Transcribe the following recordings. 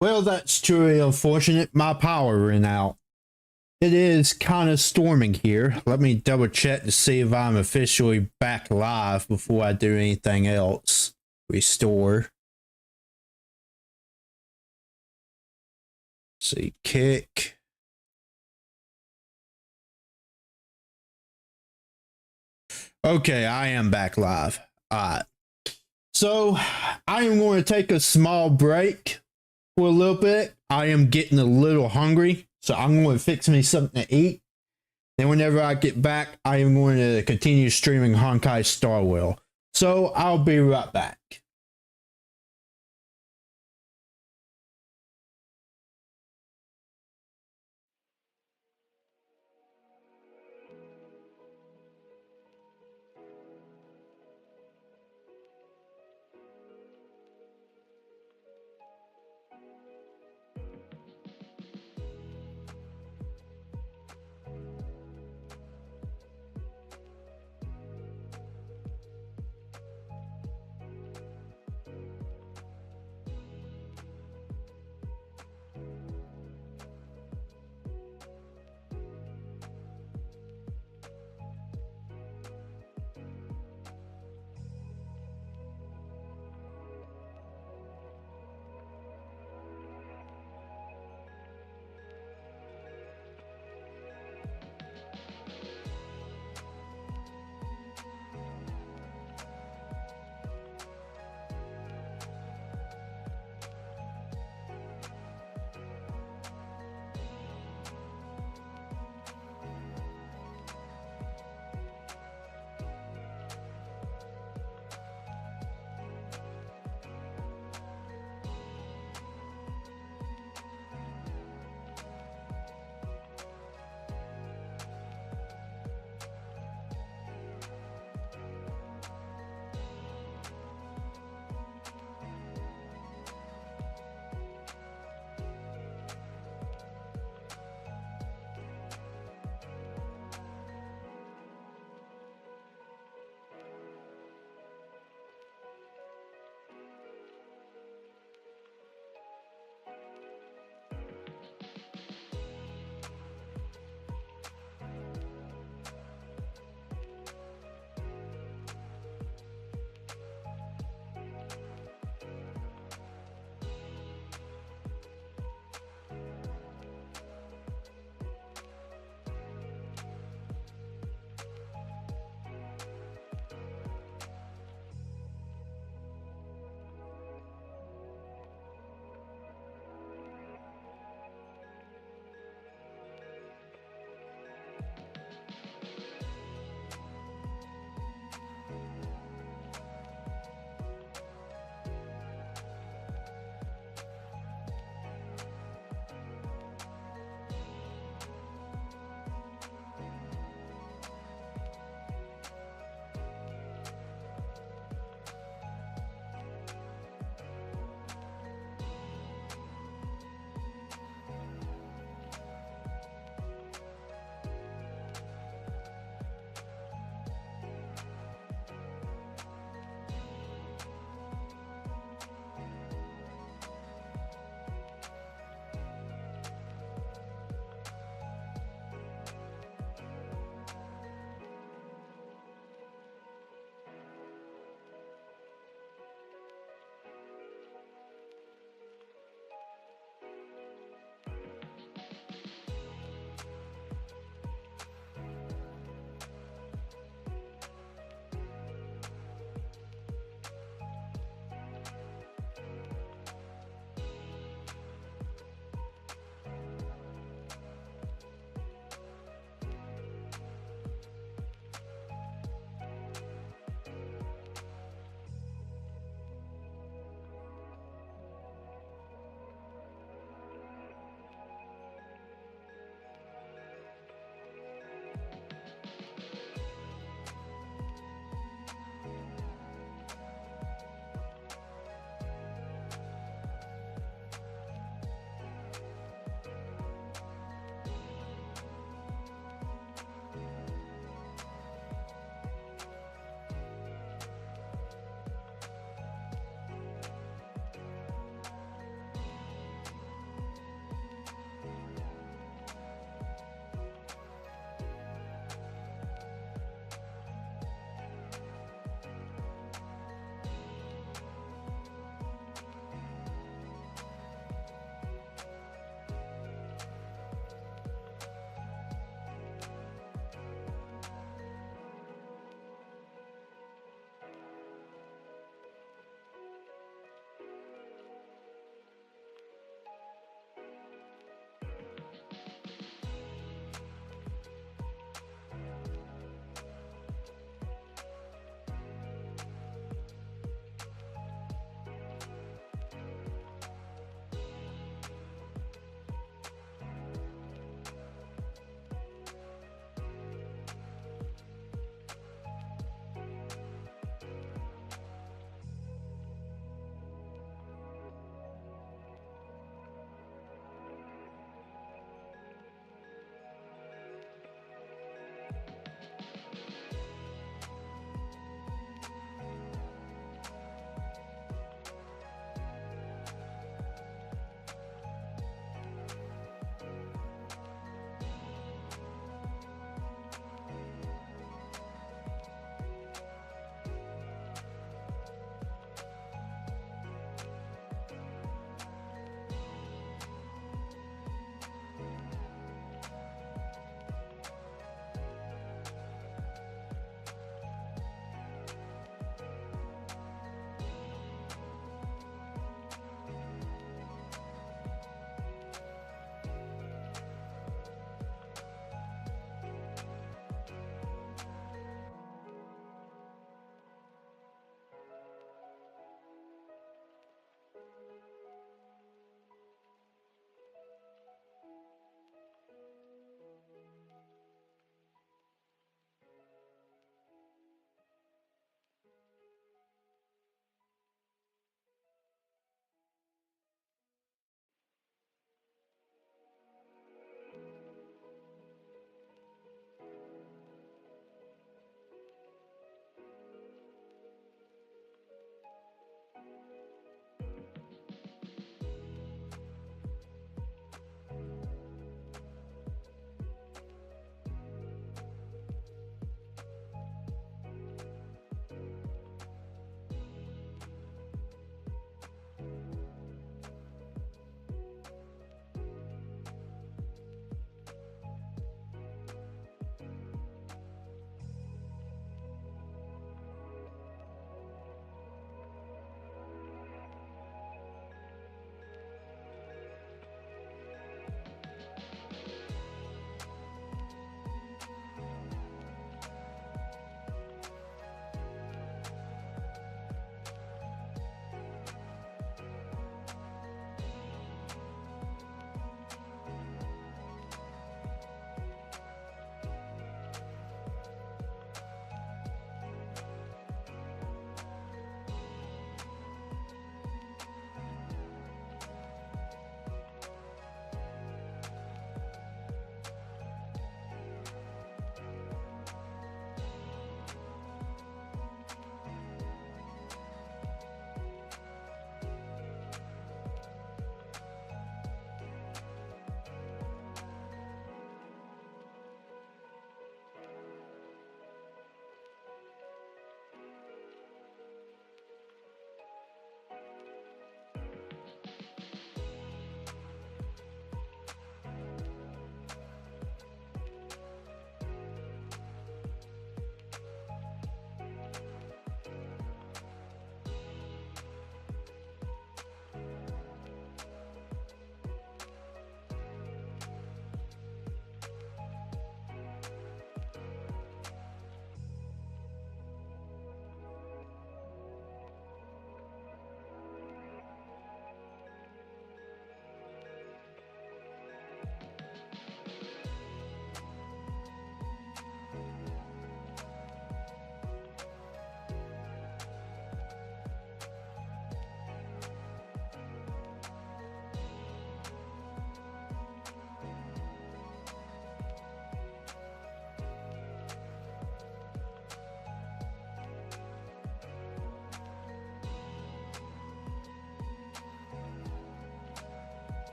Well, that's truly unfortunate. My power ran out. It is kind of storming here. Let me double check to see if I'm officially back live before I do anything else. Restore. See, kick. Okay, I am back live. Alright. So, I am going to take a small break for a little bit. I am getting a little hungry, so I'm going to fix me something to eat. Then whenever I get back, I am going to continue streaming Honkai Star Wheel. So, I'll be right back.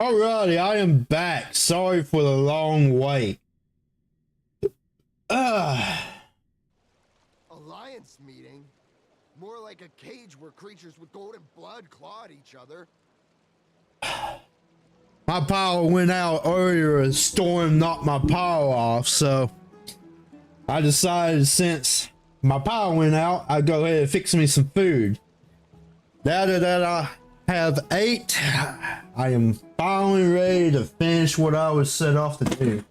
Alrighty, I am back. Sorry for the long wait. Alliance meeting? More like a cage where creatures with golden blood claw at each other. My power went out earlier. A storm knocked my power off, so I decided since my power went out, I'd go ahead and fix me some food. Now that I have ate, I am finally ready to finish what I was set off to do.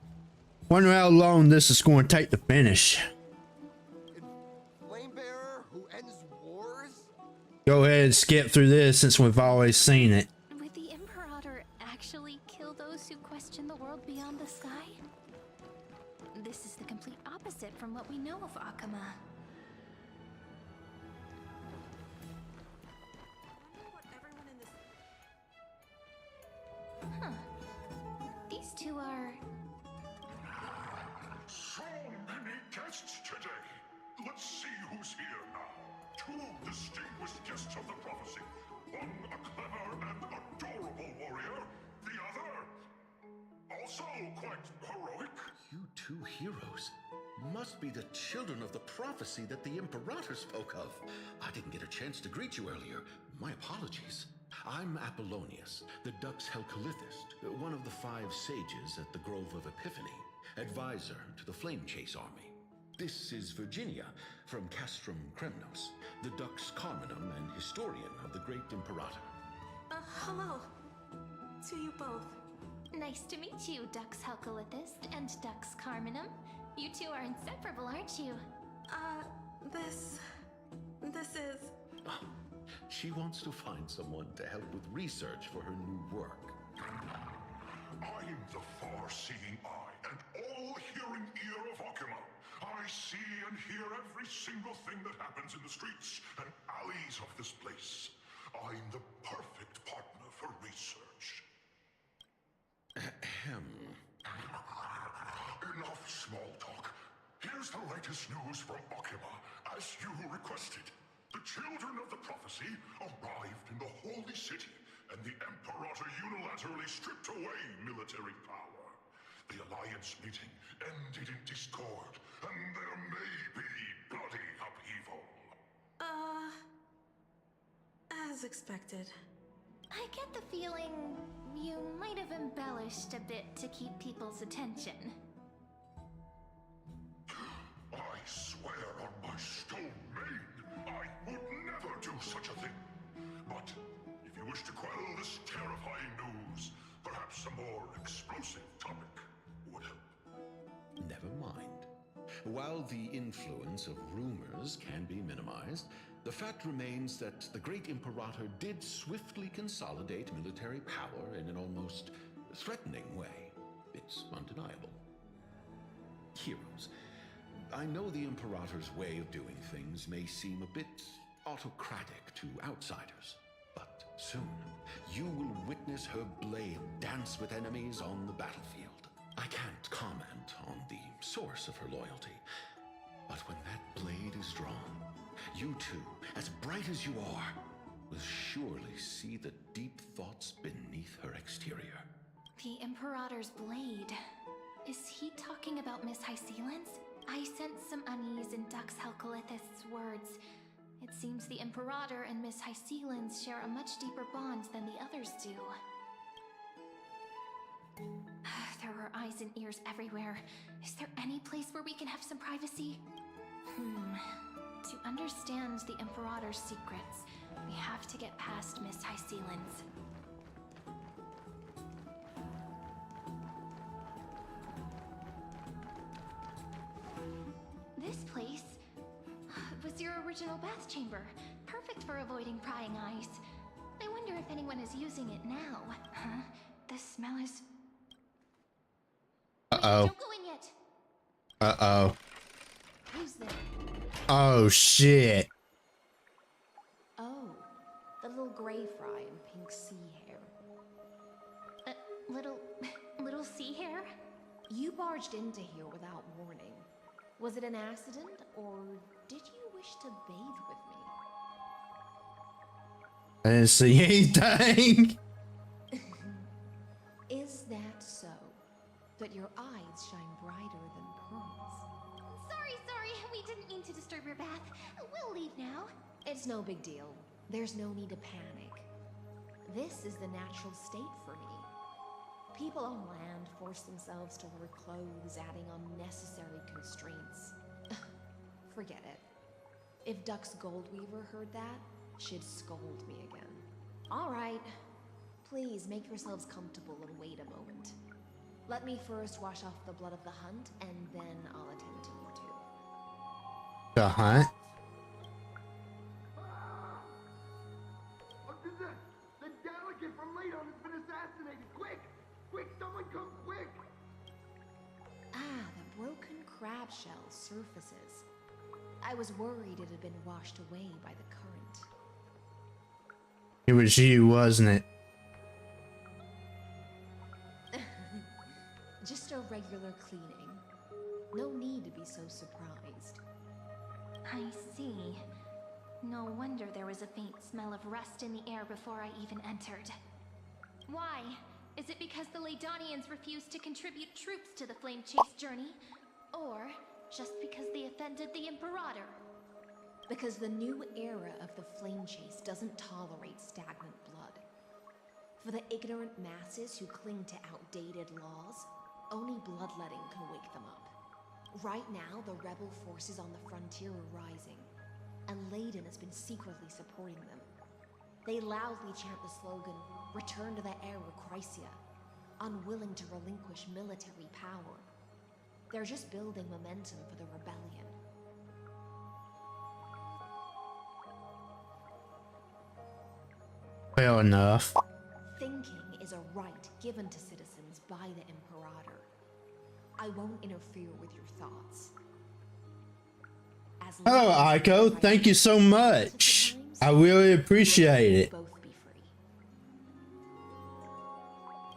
Wonder how long this is going to take to finish. Flame bearer who ends wars? Go ahead and skip through this since we've always seen it. Would the Imperator actually kill those who question the world beyond the sky? This is the complete opposite from what we know of Akama. Huh. These two are... So many guests today. Let's see who's here now. Two distinguished guests of the prophecy. One a clever and adorable warrior. The other, also quite heroic. You two heroes must be the children of the prophecy that the Imperator spoke of. I didn't get a chance to greet you earlier. My apologies. I'm Apollonius, the Dux Helcalithist, one of the 5 sages at the Grove of Epiphany, advisor to the Flame Chase army. This is Virginia from Castrum Kremnos, the Dux Carminum and historian of the great Imperator. Hello. To you both. Nice to meet you, Dux Helcalithist and Dux Carminum. You two are inseparable, aren't you? This is... She wants to find someone to help with research for her new work. I'm the far-seeing eye and all-hearing ear of Akama. I see and hear every single thing that happens in the streets and alleys of this place. I'm the perfect partner for research. Ahem. Enough small talk. Here's the latest news from Akama, as you requested. The children of the prophecy arrived in the holy city, and the Imperator unilaterally stripped away military power. The Alliance meeting ended in discord, and there may be bloody upheaval. As expected. I get the feeling you might have embellished a bit to keep people's attention. I swear on my stone maid, I would never do such a thing. But if you wish to quell this terrifying news, perhaps a more explosive topic would help. Never mind. While the influence of rumors can be minimized, the fact remains that the great Imperator did swiftly consolidate military power in an almost threatening way. It's undeniable. Heroes, I know the Imperator's way of doing things may seem a bit autocratic to outsiders, but soon you will witness her blade dance with enemies on the battlefield. I can't comment on the source of her loyalty, but when that blade is drawn, you two, as bright as you are, will surely see the deep thoughts beneath her exterior. The Imperator's blade. Is he talking about Miss Hycelens? I sense some unease in Dux Helcalithist's words. It seems the Imperator and Miss Hycelens share a much deeper bond than the others do. There are eyes and ears everywhere. Is there any place where we can have some privacy? To understand the Imperator's secrets, we have to get past Miss Hycelens. This place was your original bath chamber. Perfect for avoiding prying eyes. I wonder if anyone is using it now. Huh? The smell is... Uh-oh. Don't go in yet. Uh-oh. Who's there? Oh, shit. Oh, the little gray fry and pink sea hair. Little sea hair? You barged into here without warning. Was it an accident, or did you wish to bathe with me? I didn't see anything. but your eyes shine brighter than pearls. Sorry, we didn't mean to disturb your bath. We'll leave now. It's no big deal. There's no need to panic. This is the natural state for me. People on land force themselves to wear clothes, adding unnecessary constraints. Forget it. If Duck's Goldweaver heard that, she'd scold me again. All right. Please make yourselves comfortable and wait a moment. Let me first wash off the blood of the hunt, and then I'll attend to you two. The hunt? What is this? The delegate from Ladon has been assassinated! Quick! Quick, someone come quick! Ah, the broken crab shell surfaces. I was worried it had been washed away by the current. It was you, wasn't it? Just a regular cleaning. No need to be so surprised. I see. No wonder there was a faint smell of rust in the air before I even entered. Why? Is it because the Ladonians refused to contribute troops to the Flame Chase journey? Or just because they offended the Imperator? Because the new era of the Flame Chase doesn't tolerate stagnant blood. For the ignorant masses who cling to outdated laws, only bloodletting can wake them up. Right now, the rebel forces on the frontier are rising, and Ladon has been secretly supporting them. They loudly chant the slogan, "Return to the era Chrysia," unwilling to relinquish military power. They're just building momentum for the rebellion. Fair enough. Thinking is a right given to citizens by the Imperator. I won't interfere with your thoughts. As Hello, long as Aiko. you Thank you so much. I really appreciate it. both be free.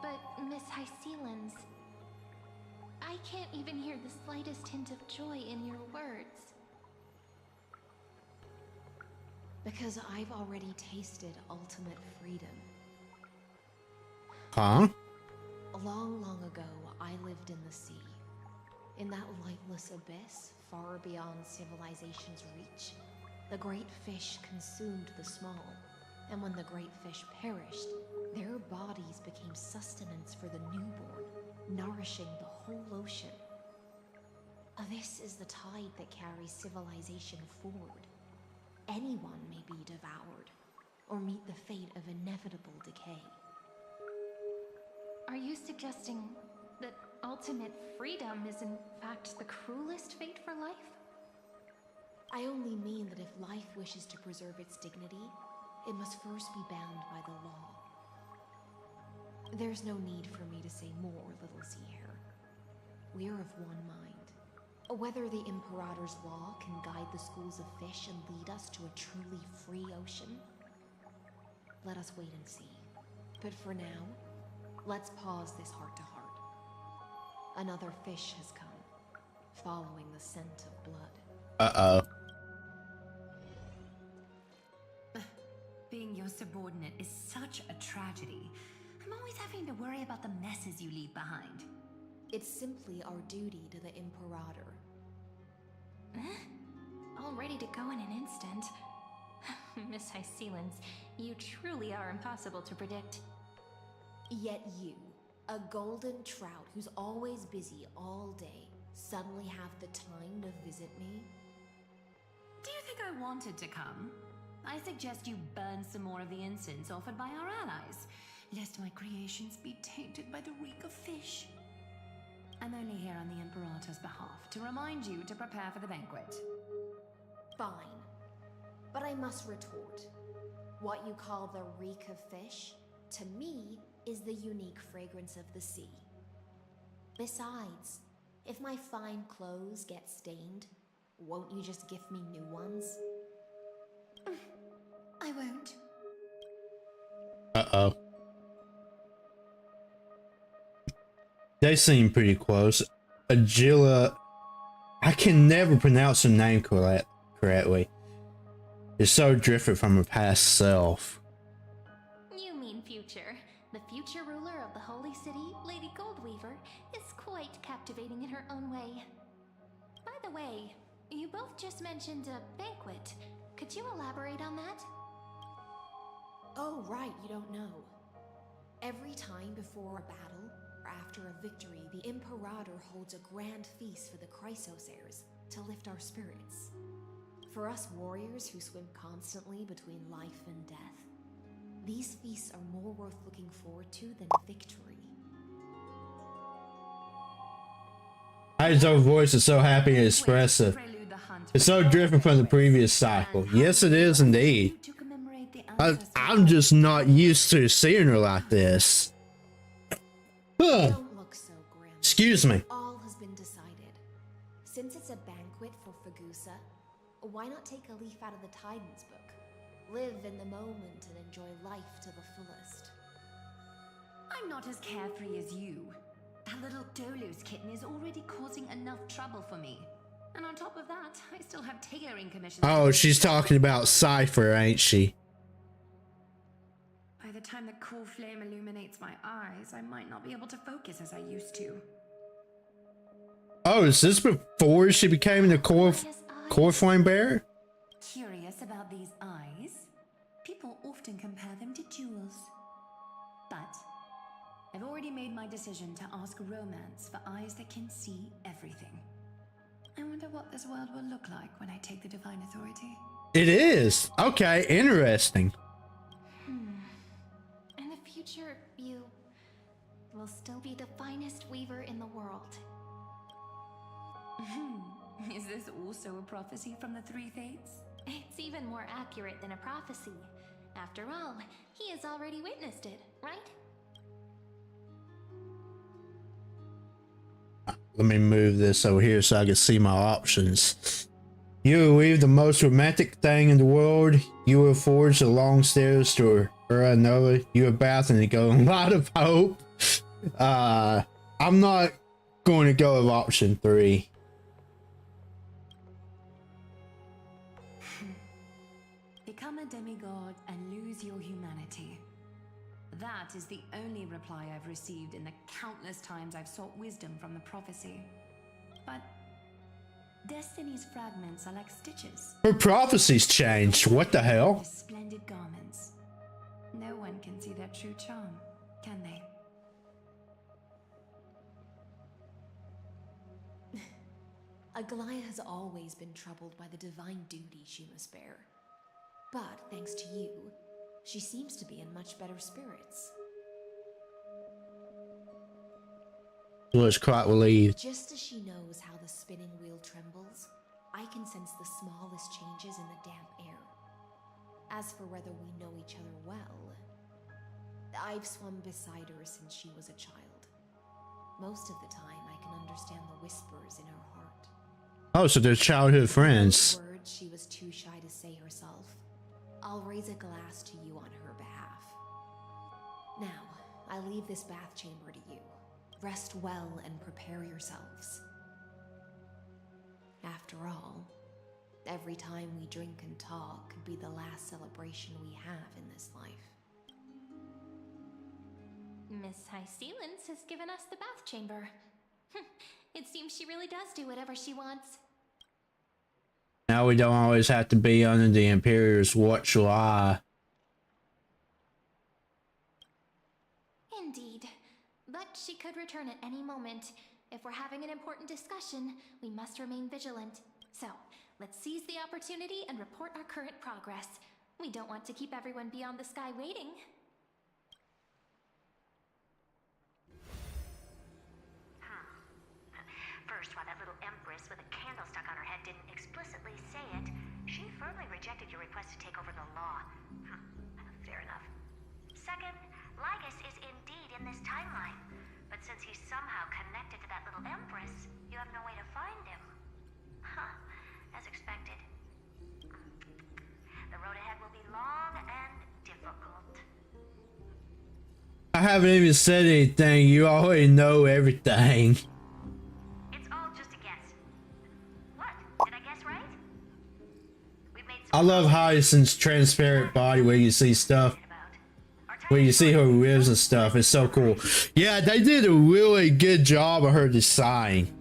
But, Miss Hysealans, I can't even hear the slightest hint of joy in your words. Because I've already tasted ultimate freedom. Huh? Long ago, I lived in the sea. In that lightless abyss, far beyond civilization's reach, the great fish consumed the small. And when the great fish perished, their bodies became sustenance for the newborn, nourishing the whole ocean. This is the tide that carries civilization forward. Anyone may be devoured, or meet the fate of inevitable decay. Are you suggesting that ultimate freedom is in fact the cruelest fate for life? I only mean that if life wishes to preserve its dignity, it must first be bound by the law. There's no need for me to say more, little Sierra. We are of one mind. Whether the Imperator's law can guide the schools of fish and lead us to a truly free ocean, let us wait and see. But for now, let's pause this heart-to-heart. Another fish has come, following the scent of blood. Uh-oh. Being your subordinate is such a tragedy. I'm always having to worry about the messes you leave behind. It's simply our duty to the Imperator. All ready to go in an instant. Miss Hysealans, you truly are impossible to predict. Yet you, a golden trout who's always busy all day, suddenly have the time to visit me? Do you think I wanted to come? I suggest you burn some more of the incense offered by our allies, lest my creations be tainted by the reek of fish. I'm only here on the Imperator's behalf to remind you to prepare for the banquet. Fine. But I must retort. What you call the reek of fish, to me, is the unique fragrance of the sea. Besides, if my fine clothes get stained, won't you just gift me new ones? I won't. Uh-oh. They seem pretty close. Agila. I can never pronounce her name correctly. It's so different from her past self. You mean future. The future ruler of the Holy City, Lady Goldweaver, is quite captivating in her own way. By the way, you both just mentioned a banquet. Could you elaborate on that? Oh, right, you don't know. Every time before a battle, or after a victory, the Imperator holds a grand feast for the Chrysos heirs to lift our spirits. For us warriors who swim constantly between life and death, these feasts are more worth looking forward to than victory. Aizo's voice is so happy and expressive. It's so different from the previous cycle. Yes, it is indeed. I'm just not used to seeing her like this. Don't look so grim. Excuse me. All has been decided. Since it's a banquet for Fagusa, why not take a leaf out of the Tidens book? Live in the moment and enjoy life to the fullest. I'm not as carefree as you. That little Dolu's kitten is already causing enough trouble for me. And on top of that, I still have tailoring commissions. Oh, she's talking about Cypher, ain't she? By the time the cool flame illuminates my eyes, I might not be able to focus as I used to. Oh, is this before she became the core flame bearer? Curious about these eyes? People often compare them to jewels. But I've already made my decision to ask romance for eyes that can see everything. I wonder what this world will look like when I take the divine authority. It is. Okay, interesting. In the future, you will still be the finest weaver in the world. Is this also a prophecy from the Three Fates? It's even more accurate than a prophecy. After all, he has already witnessed it, right? Let me move this over here so I can see my options. You will weave the most romantic thing in the world. You will forge the long stairs to another. You are bathing to go. A lot of hope. I'm not going to go with option 3. Become a demigod and lose your humanity. That is the only reply I've received in the countless times I've sought wisdom from the prophecy. But Destiny's fragments are like stitches. Her prophecies changed. What the hell? The splendid garments. No one can see their true charm, can they? Aglaia has always been troubled by the divine duty she must bear. But thanks to you, she seems to be in much better spirits. Was quite relieved. Just as she knows how the spinning wheel trembles, I can sense the smallest changes in the damp air. As for whether we know each other well, I've swum beside her since she was a child. Most of the time, I can understand the whispers in her heart. Oh, so they're childhood friends. Words she was too shy to say herself. I'll raise a glass to you on her behalf. Now, I leave this bath chamber to you. Rest well and prepare yourselves. After all, every time we drink and talk could be the last celebration we have in this life. Miss High Sealance has given us the bath chamber. It seems she really does do whatever she wants. Now we don't always have to be under the Imperial's watchful eye. Indeed. But she could return at any moment. If we're having an important discussion, we must remain vigilant. So, let's seize the opportunity and report our current progress. We don't want to keep everyone beyond the sky waiting. First, while that little empress with a candle stuck on her head didn't explicitly say it, she firmly rejected your request to take over the law. Fair enough. Second, Lygus is indeed in this timeline, but since he's somehow connected to that little empress, you have no way to find him. As expected. The road ahead will be long and difficult. I haven't even said anything. You already know everything. I love Hyacinth's transparent body where you see stuff when you see her ribs and stuff, it's so cool. Yeah, they did a really good job of her design.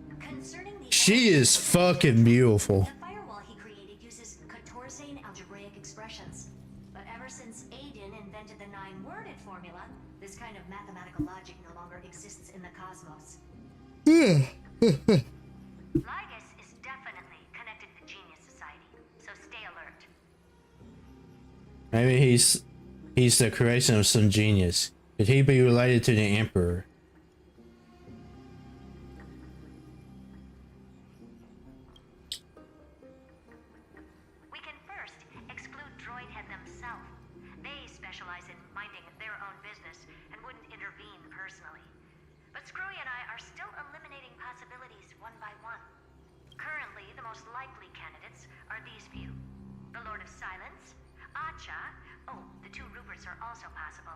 She is fucking beautiful. The firewall he created uses Katorzane algebraic expressions. But ever since Aiden invented the 9-worded formula, this kind of mathematical logic no longer exists in the cosmos. Lygus is definitely connected to Genius Society, so stay alert. Maybe he's the creation of some genius. Could he be related to the Emperor? We can first exclude Droidhead themselves. They specialize in minding their own business and wouldn't intervene personally. But Screwy and I are still eliminating possibilities one by one. Currently, the most likely candidates are these few. The Lord of Silence, Acha. Oh, the 2 Ruperts are also possible.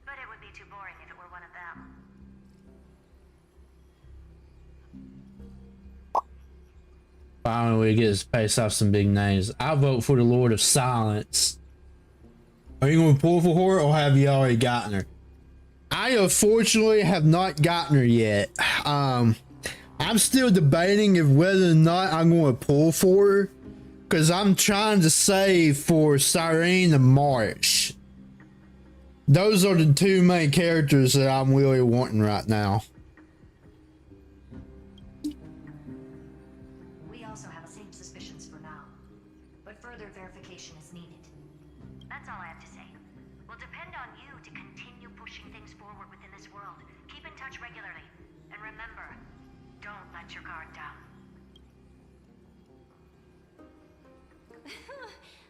But it would be too boring if it were one of them. Finally, we get to pace off some big names. I vote for the Lord of Silence. Are you going to pull for her, or have you already gotten her? I unfortunately have not gotten her yet. I'm still debating if whether or not I'm going to pull for her, because I'm trying to save for Cyrene and March. Those are the 2 main characters that I'm really wanting right now. We also have the same suspicions for now, but further verification is needed. That's all I have to say. We'll depend on you to continue pushing things forward within this world. Keep in touch regularly, and remember, don't let your guard down.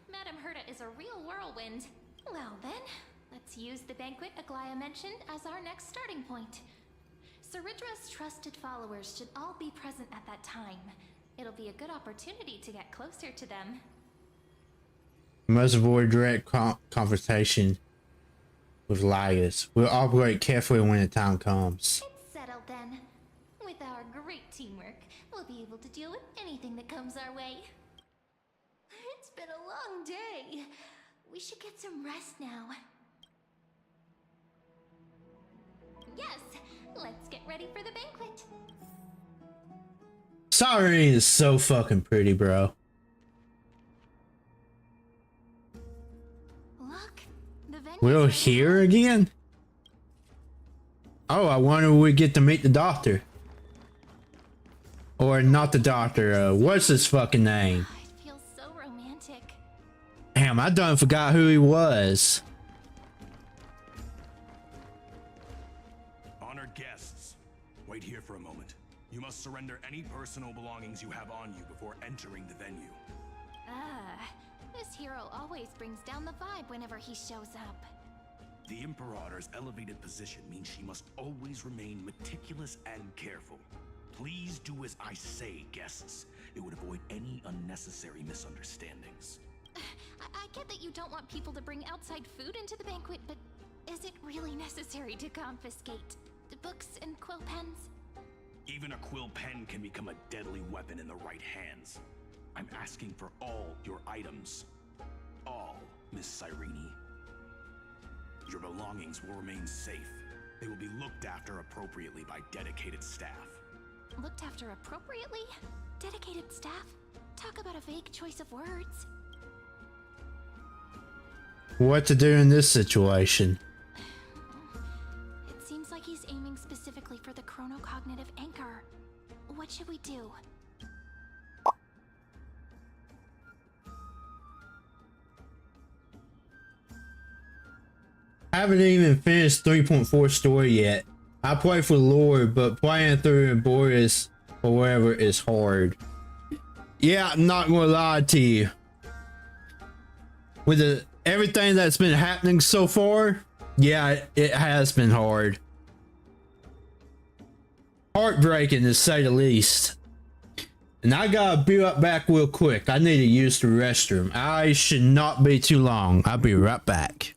Madame Herta is a real whirlwind. Well then, let's use the banquet Aglaya mentioned as our next starting point. Ceridra's trusted followers should all be present at that time. It'll be a good opportunity to get closer to them. We must avoid direct confrontation with Lygus. We'll operate carefully when the time comes. It's settled then. With our great teamwork, we'll be able to deal with anything that comes our way. It's been a long day. We should get some rest now. Yes, let's get ready for the banquet. Cyrene is so fucking pretty, bro. Look, the venue. We're here again? Oh, I wonder if we get to meet the doctor. Or not the doctor, what's his fucking name? It feels so romantic. Damn, I done forgot who he was. Honored guests, wait here for a moment. You must surrender any personal belongings you have on you before entering the venue. This hero always brings down the vibe whenever he shows up. The Imperator's elevated position means she must always remain meticulous and careful. Please do as I say, guests. It would avoid any unnecessary misunderstandings. I get that you don't want people to bring outside food into the banquet, but is it really necessary to confiscate the books and quill pens? Even a quill pen can become a deadly weapon in the right hands. I'm asking for all your items. All, Miss Cyrene. Your belongings will remain safe. They will be looked after appropriately by dedicated staff. Looked after appropriately? Dedicated staff? Talk about a vague choice of words. What to do in this situation? It seems like he's aiming specifically for the chronocognitive anchor. What should we do? I haven't even finished 3.4 story yet. I play for Lord, but playing through Boris or whatever is hard. Yeah, I'm not gonna lie to you. With everything that's been happening so far, yeah, it has been hard. Heartbreaking to say the least. And I gotta be right back real quick. I need to use the restroom. I should not be too long. I'll be right back.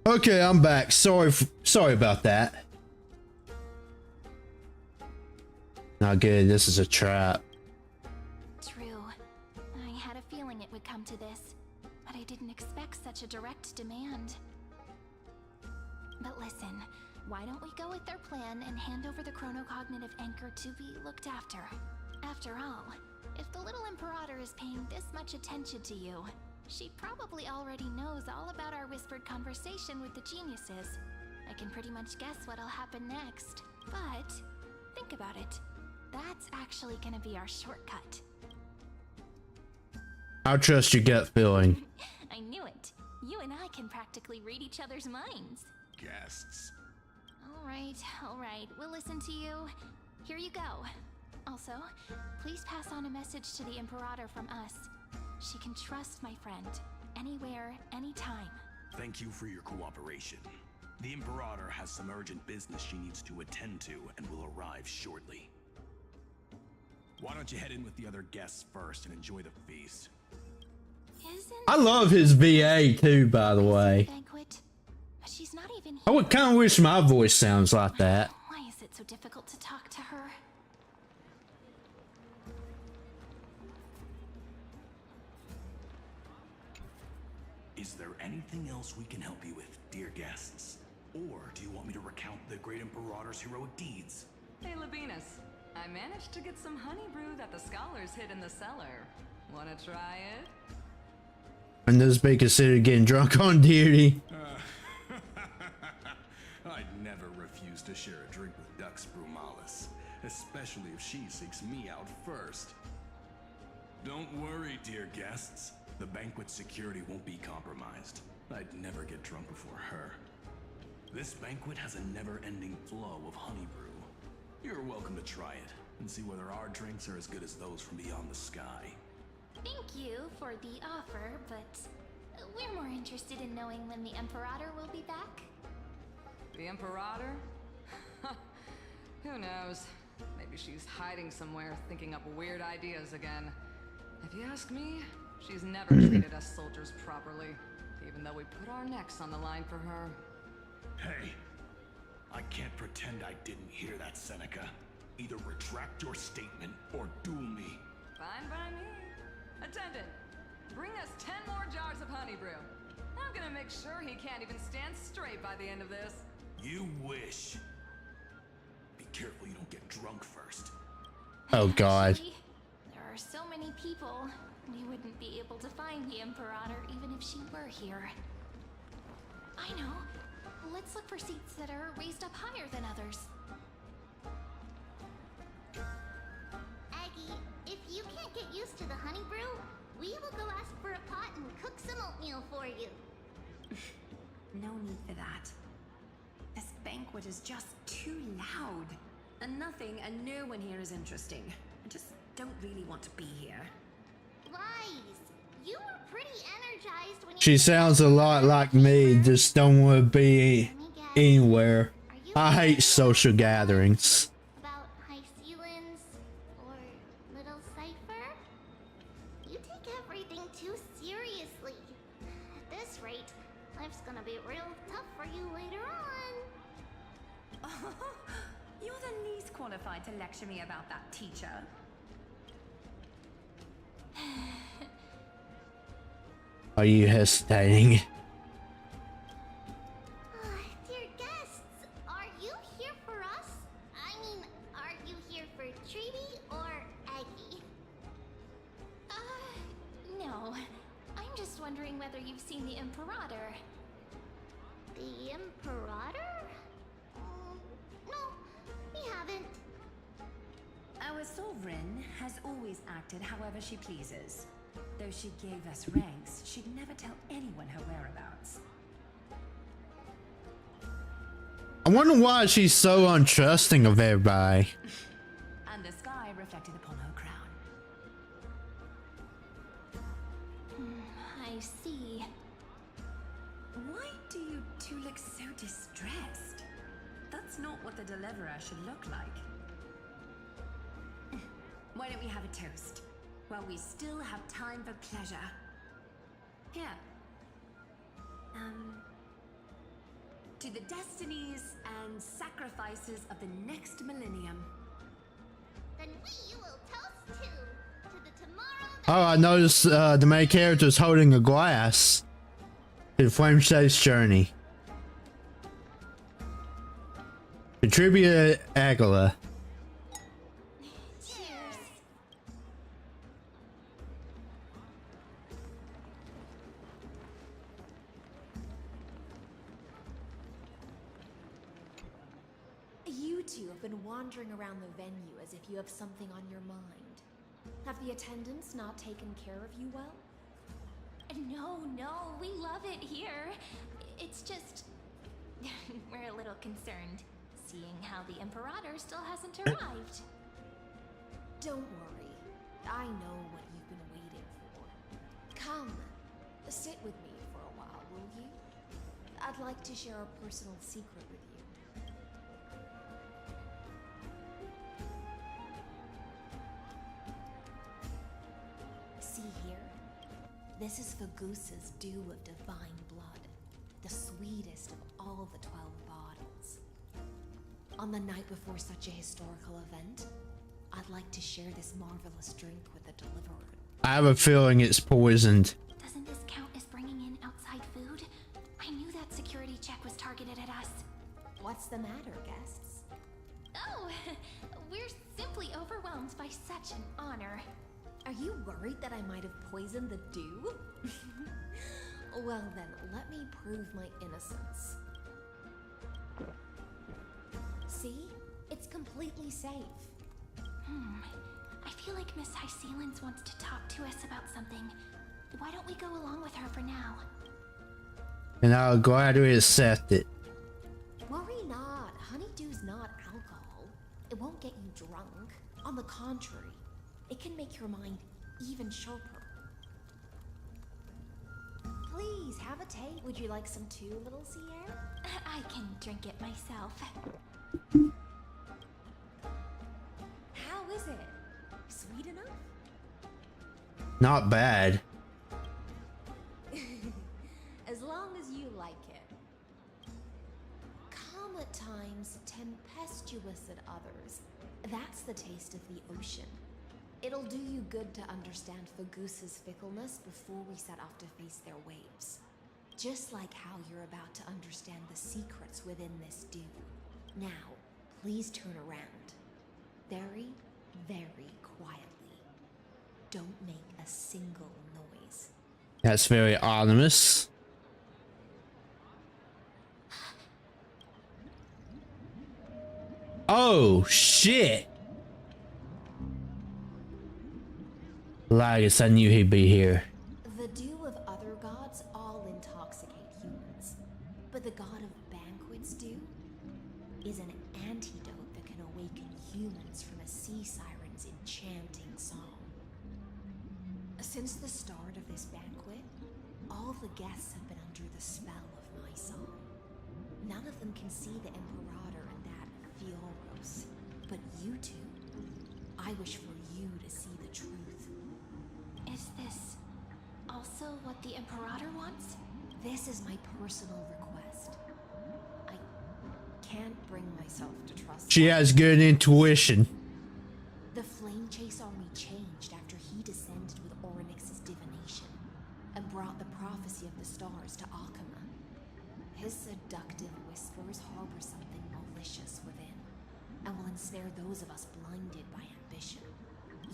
Okay, I'm back. Sorry about that. Not good. This is a trap. True. I had a feeling it would come to this, but I didn't expect such a direct demand. But listen, why don't we go with their plan and hand over the chronocognitive anchor to be looked after? After all, if the little Imperator is paying this much attention to you, she probably already knows all about our whispered conversation with the geniuses. I can pretty much guess what'll happen next. But, think about it. That's actually gonna be our shortcut. I trust your gut feeling. I knew it. You and I can practically read each other's minds. Guests. All right, we'll listen to you. Here you go. Also, please pass on a message to the Imperator from us. She can trust my friend, anywhere, anytime. Thank you for your cooperation. The Imperator has some urgent business she needs to attend to and will arrive shortly. Why don't you head in with the other guests first and enjoy the feast? I love his VA too, by the way. Banquet? But she's not even here. I would kind of wish my voice sounds like that. Why is it so difficult to talk to her? Is there anything else we can help you with, dear guests? Or do you want me to recount the great Imperator's heroic deeds? Hey, Labinas. I managed to get some honey brew that the scholars hid in the cellar. Wanna try it? And this be considered getting drunk on duty. I'd never refuse to share a drink with Dux Brumalis, especially if she seeks me out first. Don't worry, dear guests. The banquet security won't be compromised. I'd never get drunk before her. This banquet has a never-ending flow of honey brew. You're welcome to try it and see whether our drinks are as good as those from beyond the sky. Thank you for the offer, but we're more interested in knowing when the Imperator will be back. The Imperator? Who knows? Maybe she's hiding somewhere, thinking up weird ideas again. If you ask me, she's never treated us soldiers properly, even though we put our necks on the line for her. Hey, I can't pretend I didn't hear that, Seneca. Either retract your statement or duel me. Fine by me. Attendant, bring us 10 more jars of honey brew. I'm gonna make sure he can't even stand straight by the end of this. You wish. Be careful you don't get drunk first. Oh God. Actually, there are so many people. We wouldn't be able to find the Imperator even if she were here. I know. Let's look for seats that are raised up higher than others. Aggie, if you can't get used to the honey brew, we will go ask for a pot and cook some oatmeal for you. No need for that. This banquet is just too loud. And nothing and no one here is interesting. I just don't really want to be here. Lies! You were pretty energized when you... She sounds a lot like me, just don't want to be anywhere. I hate social gatherings. About High Sealans or Little Cipher? You take everything too seriously. At this rate, life's gonna be real tough for you later on. You're the least qualified to lecture me about that, teacher. Are you hesitating? Dear guests, are you here for us? I mean, are you here for Treaty or Aggie? No. I'm just wondering whether you've seen the Imperator. The Imperator? No, we haven't. Our sovereign has always acted however she pleases. Though she gave us ranks, she'd never tell anyone her whereabouts. I wonder why she's so untrusting of everybody. And the sky reflected upon her crown. I see. Why do you two look so distressed? That's not what the deliverer should look like. Why don't we have a toast? While we still have time for pleasure. Here. to the destinies and sacrifices of the next millennium. Then we will toast to the tomorrow Oh, I noticed the main character is holding a glass. The Flame Chase journey. Contributor Agala. Cheers. You two have been wandering around the venue as if you have something on your mind. Have the attendants not taken care of you well? No, we love it here. It's just... we're a little concerned, seeing how the Imperator still hasn't arrived. Don't worry. I know what you've been waiting for. Come, sit with me for a while, will you? I'd like to share a personal secret with you. See here? This is Fagusa's dew of divine blood, the sweetest of all the 12 bottles. On the night before such a historical event, I'd like to share this marvelous drink with the deliverer. I have a feeling it's poisoned. Doesn't this count as bringing in outside food? I knew that security check was targeted at us. What's the matter, guests? Oh, we're simply overwhelmed by such an honor. Are you worried that I might have poisoned the dew? Well then, let me prove my innocence. See? It's completely safe. I feel like Miss High Sealens wants to talk to us about something. Why don't we go along with her for now? And I'll gladly accept it. Worry not. Honeydew's not alcohol. It won't get you drunk. On the contrary, it can make your mind even sharper. Please, have a taste. Would you like some too, little Sierra? I can drink it myself. How is it? Sweet enough? Not bad. As long as you like it. Calm at times, tempestuous at others. That's the taste of the ocean. It'll do you good to understand Fagusa's fickleness before we set off to face their waves. Just like how you're about to understand the secrets within this dew. Now, please turn around. Very, very quietly. Don't make a single noise. That's very ominous. Oh, shit. Lagus, I knew he'd be here. The dew of other gods all intoxicate humans. But the god of banquets dew is an antidote that can awaken humans from a sea siren's enchanting song. Since the start of this banquet, all the guests have been under the spell of my song. None of them can see the Imperator and that Fioros. But you two, I wish for you to see the truth. Is this also what the Imperator wants? This is my personal request. I can't bring myself to trust She has good intuition. The Flame Chase army changed after he descended with Orynyx's divination and brought the prophecy of the stars to Akama. His seductive whispers harbor something malicious within and will ensnare those of us blinded by ambition.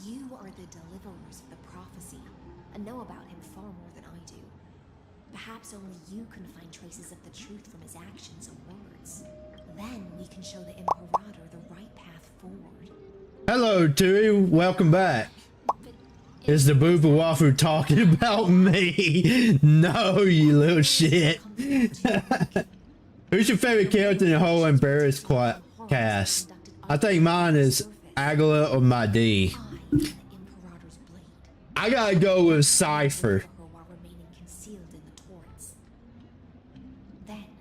You are the deliverers of the prophecy and know about him far more than I do. Perhaps only you can find traces of the truth from his actions and words. Then we can show the Imperator the right path forward. Hello, Tui. Welcome back. Is the Booba Wafu talking about me? No, you little shit. Who's your favorite character in the whole Embarrassed cast? I think mine is Agala or Madi. I gotta go with Cypher.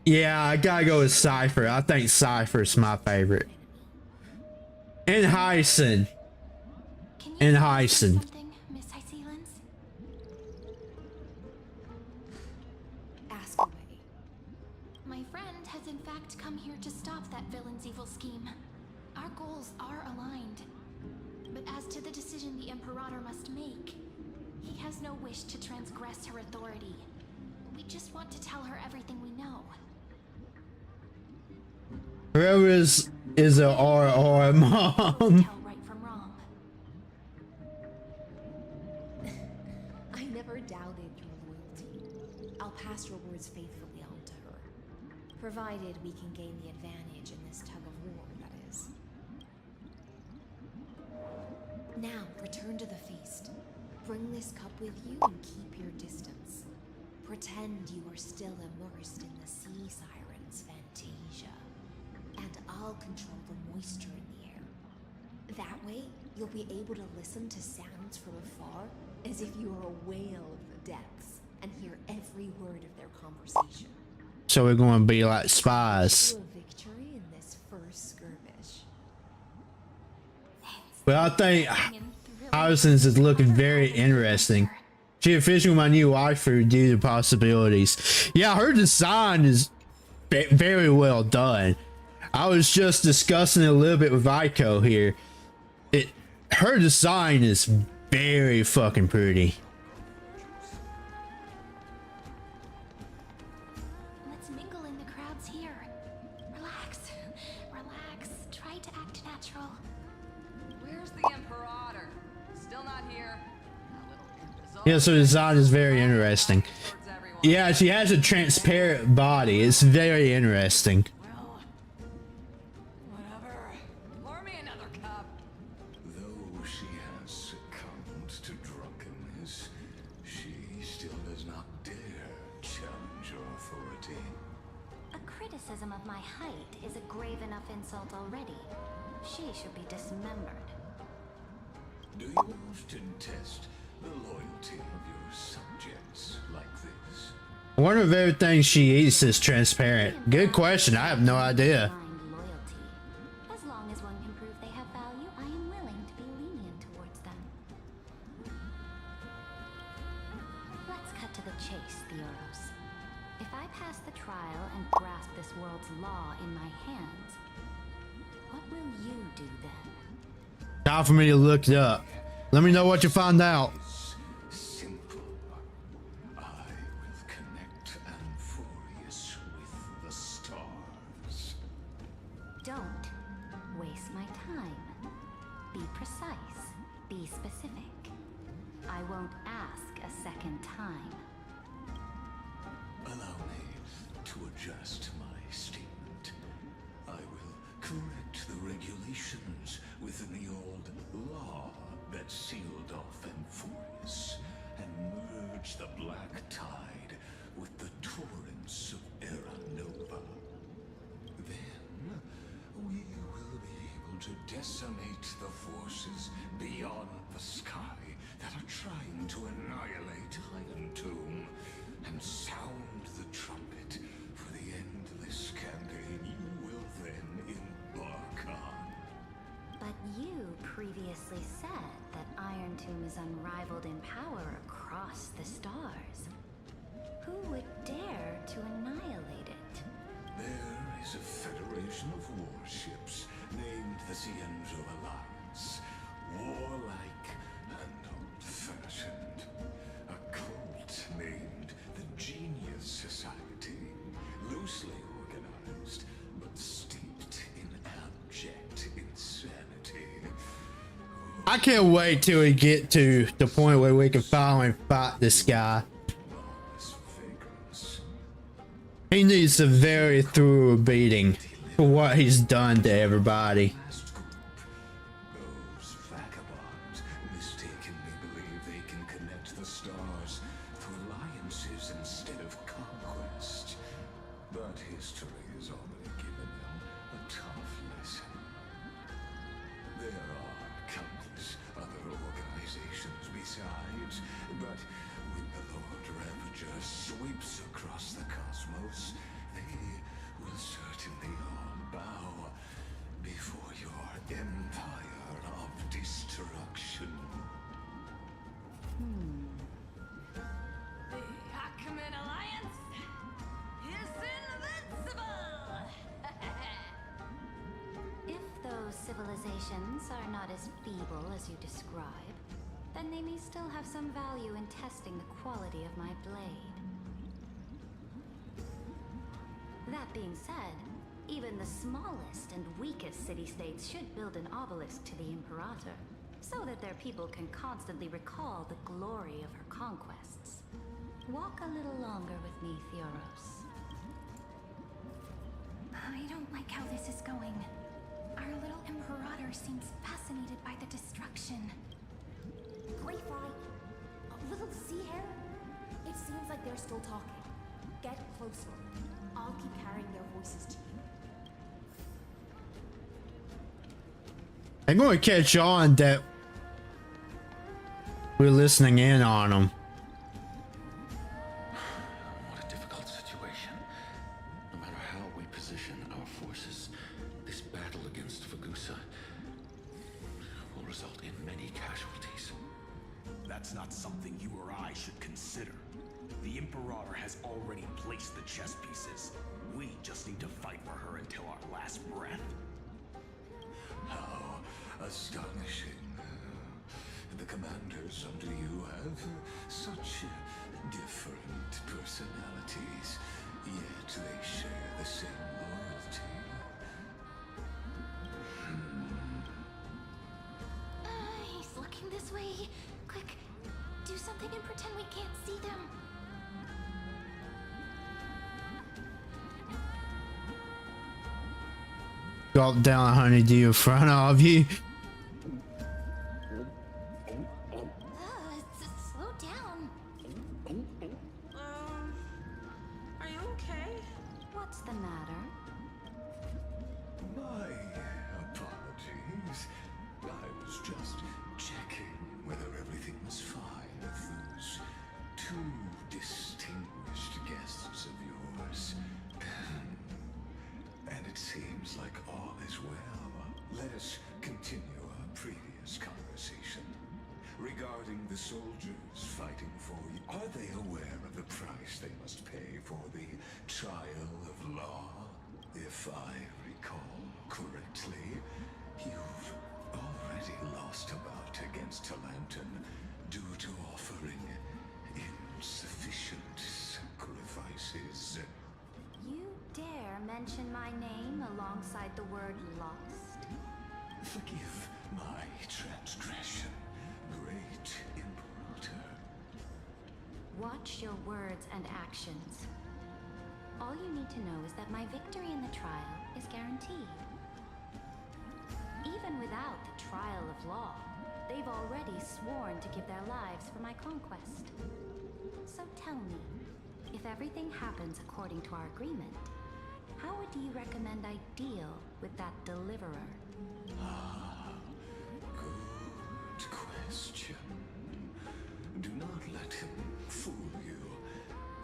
Yeah, I gotta go with Cypher. I think Cypher's my favorite. And Hyson. And Hyson. Miss High Sealens? Ask away. My friend has has in fact come here to stop that villain's evil scheme. Our goals are aligned. But as to the decision the Imperator must make, he has no wish to transgress her authority. We just want to tell her everything we know. Whoever is a RR mom. Tell right from wrong. I never doubted your loyalty. I'll pass your words faithfully on to her, provided we can gain the advantage in this tug of war, that is. Now, return to the feast. Bring this cup with you and keep your distance. Pretend you are still immersed in the sea siren's fantasia. And I'll control the moisture in the air. That way, you'll be able to listen to sounds from afar as if you are a whale of the depths and hear every word of their conversation. So we're going to be like spies. To a victory in this first skirmish. Well, I think Allison's is looking very interesting. She officially my new waifu due to possibilities. Yeah, her design is very well done. I was just discussing it a little bit with Aiko here. Her design is very fucking pretty. Let's mingle in the crowds here. Relax. Relax. Try to act natural. Where's the Imperator? Still not here. That little imp is Yeah, so the design is very interesting. towards everyone. Yeah, she has a transparent body. It's very interesting. Well, whatever. Pour me another cup. Though she has succumbed to drunkenness, she still does not dare challenge your authority. A criticism of my height is a grave enough insult already. She should be dismembered. Do you often test the loyalty of your subjects like this? I wonder if everything she eats is transparent. Good question. I have no idea. Blind loyalty. As long as one can prove they have value, I am willing to be lenient towards them. Let's cut to the chase, Theoros. If I pass the trial and grasp this world's law in my hands, what will you do then? Time for me to look it up. Let me know what you find out. Simple. I will connect Amphorius with the stars. Don't waste my time. Be precise. Be specific. I won't ask a second time. Allow me to adjust my statement. I will correct the regulations within the old law that sealed off Amphorius and merge the black tide with the torrents of Era Nova. Then we will be able to decimate the forces beyond the sky that are trying to annihilate Iron Tomb and sound the trumpet for the endless campaign you will then embark on. But you previously said that Iron Tomb is unrivaled in power across the stars. Who would dare to annihilate it? There is a federation of warships named the Cienzo Alliance. Warlike and old-fashioned. A cult named the Genius Society. Loosely organized, but steeped in abject insanity. I can't wait till we get to the point where we can finally fight this guy. Lawless vagrants. He needs a very thorough beating for what he's done to everybody. Last group. Those vagabonds mistakenly believe they can connect the stars through alliances instead of conquest. But history has already given them a tough lesson. There are countless other organizations besides, but when the Lord Ravager sweeps across the cosmos, they will certainly all bow before your empire of destruction. The Achaemenid Alliance is invincible! civilizations are not as feeble as you describe, then they may still have some value in testing the quality of my blade. That being said, even the smallest and weakest city-states should build an obelisk to the Imperator, so that their people can constantly recall the glory of her conquests. Walk a little longer with me, Theoros. I don't like how this is going. Our little Imperator seems fascinated by the destruction. Greyfly, a little sea hair? It seems like they're still talking. Get closer. I'll keep carrying their voices to you. I'm going to catch on that we're listening in on them. What a difficult situation. No matter how we position our forces, this battle against Fagusa will result in many casualties. That's not something you or I should consider. The Imperator has already placed the chess pieces. We just need to fight for her until our last breath. How astonishing. The commanders under you have such different personalities, yet they share the same loyalty. He's looking this way. Quick, do something and pretend we can't see them. Drop down, honey, do in front of you. Slow down. Are you okay? What's the matter? My apologies. I was just checking whether everything was fine with those two distinguished guests of yours. And it seems like all is well. Let us continue our previous conversation. Regarding the soldiers fighting for you, are they aware of the price they must pay for the trial of law? If I recall correctly, you've already lost a bout against Talanton due to offering insufficient sacrifices. You dare mention my name alongside the word lost? Forgive my transgression, great Imperator. Watch your words and actions. All you need to know is that my victory in the trial is guaranteed. Even without the trial of law, they've already sworn to give their lives for my conquest. So tell me, if everything happens according to our agreement, how would you recommend I deal with that deliverer? Good question. Do not let him fool you.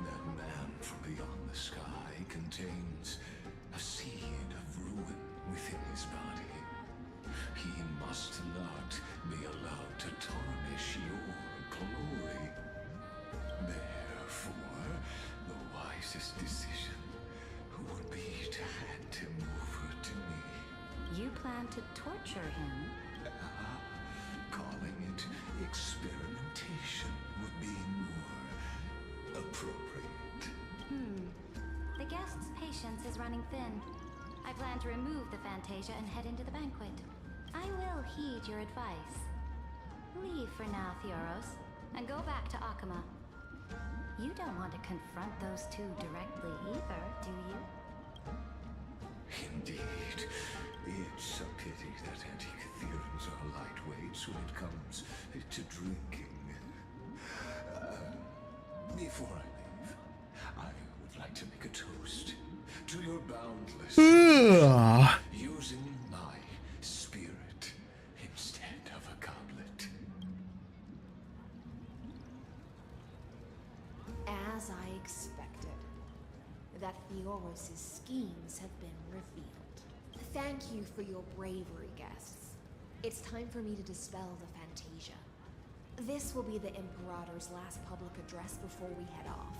That man from beyond the sky contains a seed of ruin within his body. He must not be allowed to tarnish your glory. Therefore, the wisest decision would be to hand him over to me. You plan to torture him? Calling it experimentation would be more appropriate. The guest's patience is running thin. I plan to remove the Fantasia and head into the banquet. I will heed your advice. Leave for now, Theoros, and go back to Akama. You don't want to confront those two directly either, do you? Indeed. It's a pity that Antikytherians are lightweights when it comes to drinking. Before I leave, I would like to make a toast to your boundless using my spirit instead of a goblet. As I expected, that Theoros' schemes have been revealed. Thank you for your bravery, guests. It's time for me to dispel the Fantasia. This will be the Imperator's last public address before we head off,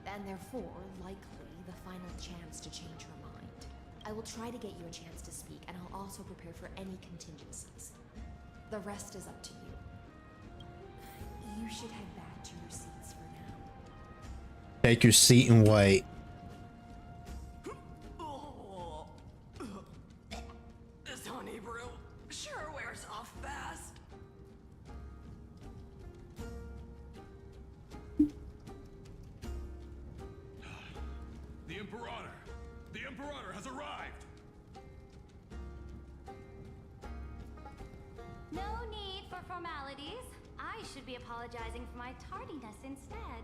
and therefore likely the final chance to change her mind. I will try to get you a chance to speak, and I'll also prepare for any contingencies. The rest is up to you. You should head back to your seats for now. Take your seat and wait. This honey brew sure wears off fast. The Imperator! The Imperator has arrived! No need for formalities. I should be apologizing for my tardiness instead.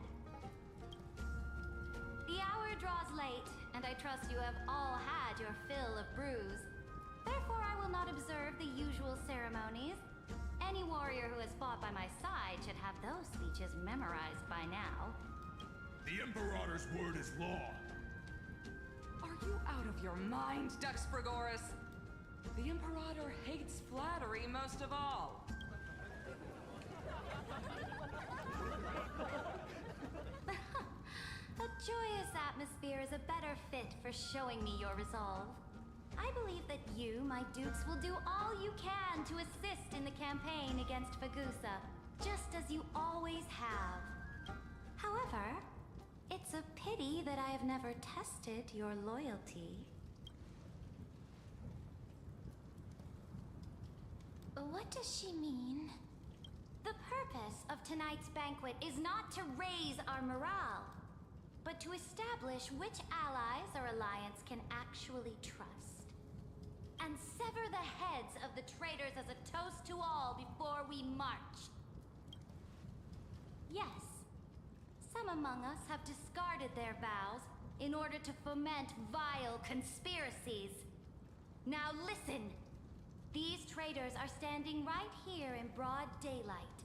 The hour draws late, and I trust you have all had your fill of brews. Therefore, I will not observe the usual ceremonies. Any warrior who has fought by my side should have those speeches memorized by now. The Imperator's word is law. Are you out of your mind, Dux Frigoris? The Imperator hates flattery most of all. A joyous atmosphere is a better fit for showing me your resolve. I believe that you, my dukes, will do all you can to assist in the campaign against Fagusa, just as you always have. However, it's a pity that I have never tested your loyalty. What does she mean? The purpose of tonight's banquet is not to raise our morale, but to establish which allies our alliance can actually trust. And sever the heads of the traitors as a toast to all before we march. Yes, some among us have discarded their vows in order to foment vile conspiracies. Now listen! These traitors are standing right here in broad daylight.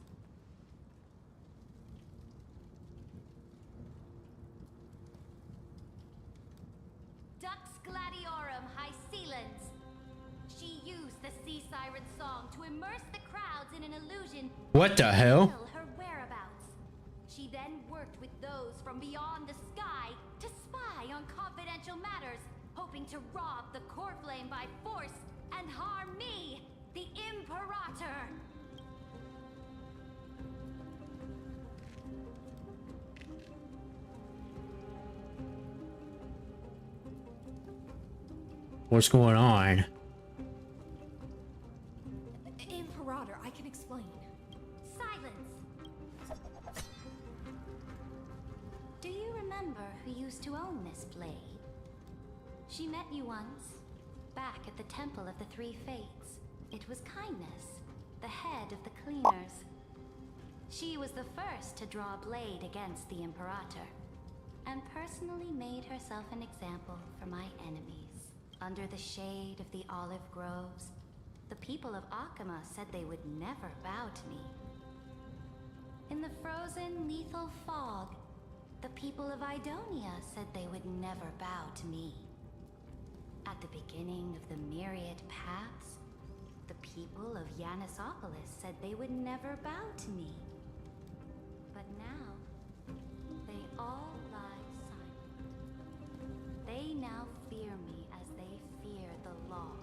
Dux Gladiorum Hycelens. She used the sea siren song to immerse the crowds in an illusion. What the hell? Her whereabouts. She then worked with those from beyond the sky to spy on confidential matters, hoping to rob the core flame by force and harm me, the Imperator. What's going on? Imperator, I can explain. Silence! Do you remember who used to own this blade? She met you once, back at the Temple of the Three Fates. It was Kindness, the head of the Cleaners. She was the first to draw a blade against the Imperator, and personally made herself an example for my enemies. Under the shade of the olive groves, the people of Akama said they would never bow to me. In the frozen, lethal fog, the people of Idonia said they would never bow to me. At the beginning of the myriad paths, the people of Yanisopolis said they would never bow to me. But now, they all lie silent. They now fear me as they fear the law.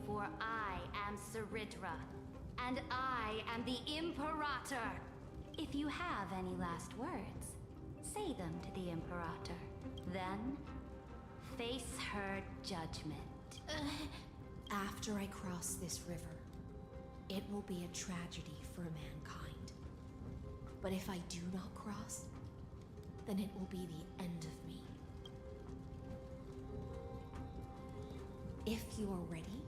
For I am Cyritra, and I am the Imperator. If you have any last words, say them to the Imperator. Then, face her judgment. After I cross this river, it will be a tragedy for mankind. But if I do not cross, then it will be the end of me. If you are ready,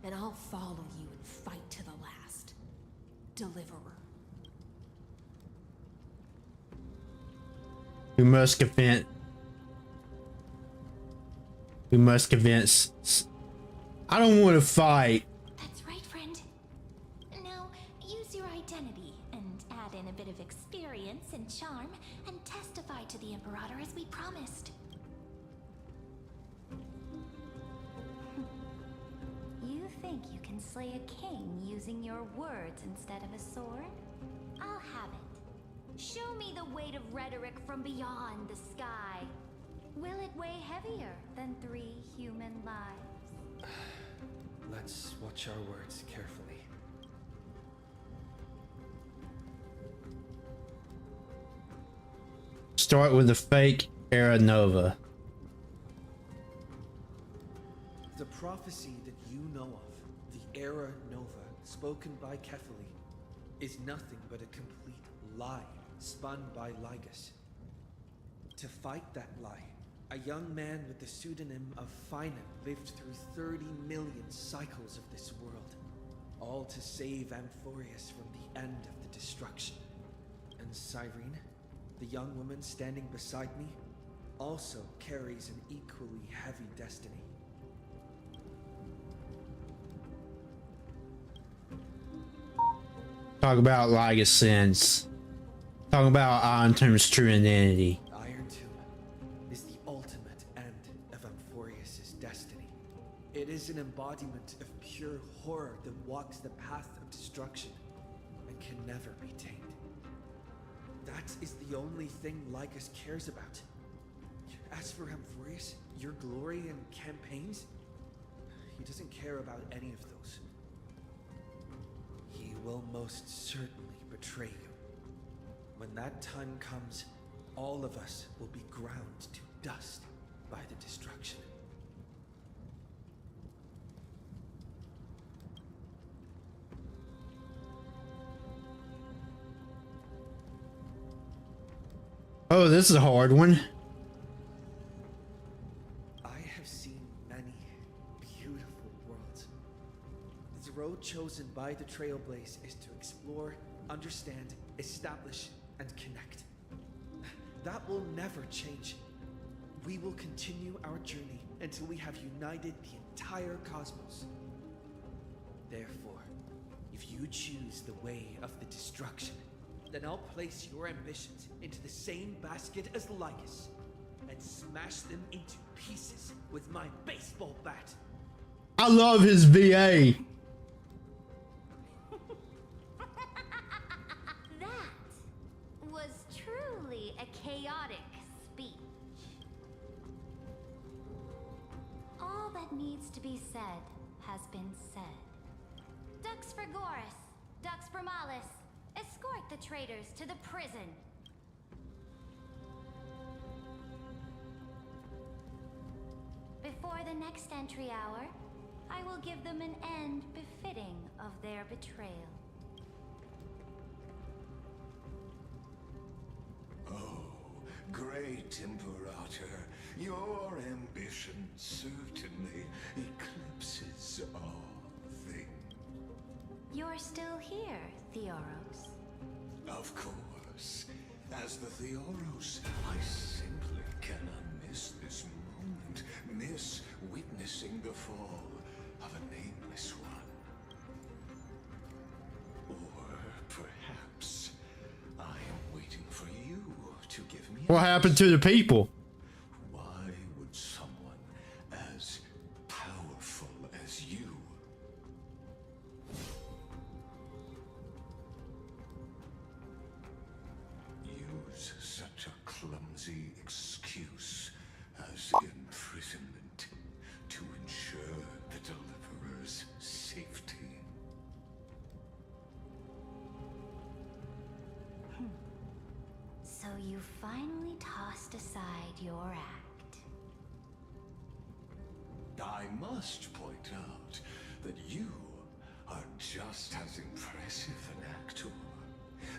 then I'll follow you and fight to the last. Deliverer. We must convince. We must convince. I don't want to fight. That's right, friend. Now, use your identity and add in a bit of experience and charm and testify to the Imperator as we promised. You think you can slay a king using your words instead of a sword? I'll have it. Show me the weight of rhetoric from beyond the sky. Will it weigh heavier than 3 human lives? Let's watch our words carefully. Start with the fake Era Nova. The prophecy that you know of, the Era Nova, spoken by Kefali, is nothing but a complete lie spun by Lygus. To fight that lie, a young man with the pseudonym of Finan lived through 30 million cycles of this world, all to save Amphorius from the end of the destruction. And Cyrene, the young woman standing beside me, also carries an equally heavy destiny. Talk about Lygus sins. Talk about Iron Tomb's true identity. Iron Tomb is the ultimate end of Amphorius' destiny. It is an embodiment of pure horror that walks the path of destruction and can never be tamed. That is the only thing Lygus cares about. As for Amphorius, your glory and campaigns, he doesn't care about any of those. He will most certainly betray you. When that time comes, all of us will be ground to dust by the destruction. Oh, this is a hard one. I have seen many beautiful worlds. The road chosen by the Trailblaze is to explore, understand, establish, and connect. That will never change. We will continue our journey until we have united the entire cosmos. Therefore, if you choose the way of the destruction, then I'll place your ambitions into the same basket as Lygus and smash them into pieces with my baseball bat. I love his VA. That was truly a chaotic speech. All that needs to be said has been said. Dux for Goris, Dux for Malus. Escort the traitors to the prison. Before the next entry hour, I will give them an end befitting of their betrayal. Oh, great Imperator, your ambition certainly eclipses all things. You're still here, Theoros. Of course. As the Theoros, I simply cannot miss this moment, miss witnessing the fall of a nameless one. Or perhaps I am waiting for you to give me What happened to the people? Why would someone as powerful as you use such a clumsy excuse as imprisonment to ensure the Deliverer's safety? So you finally tossed aside your act. I must point out that you are just as impressive an actor.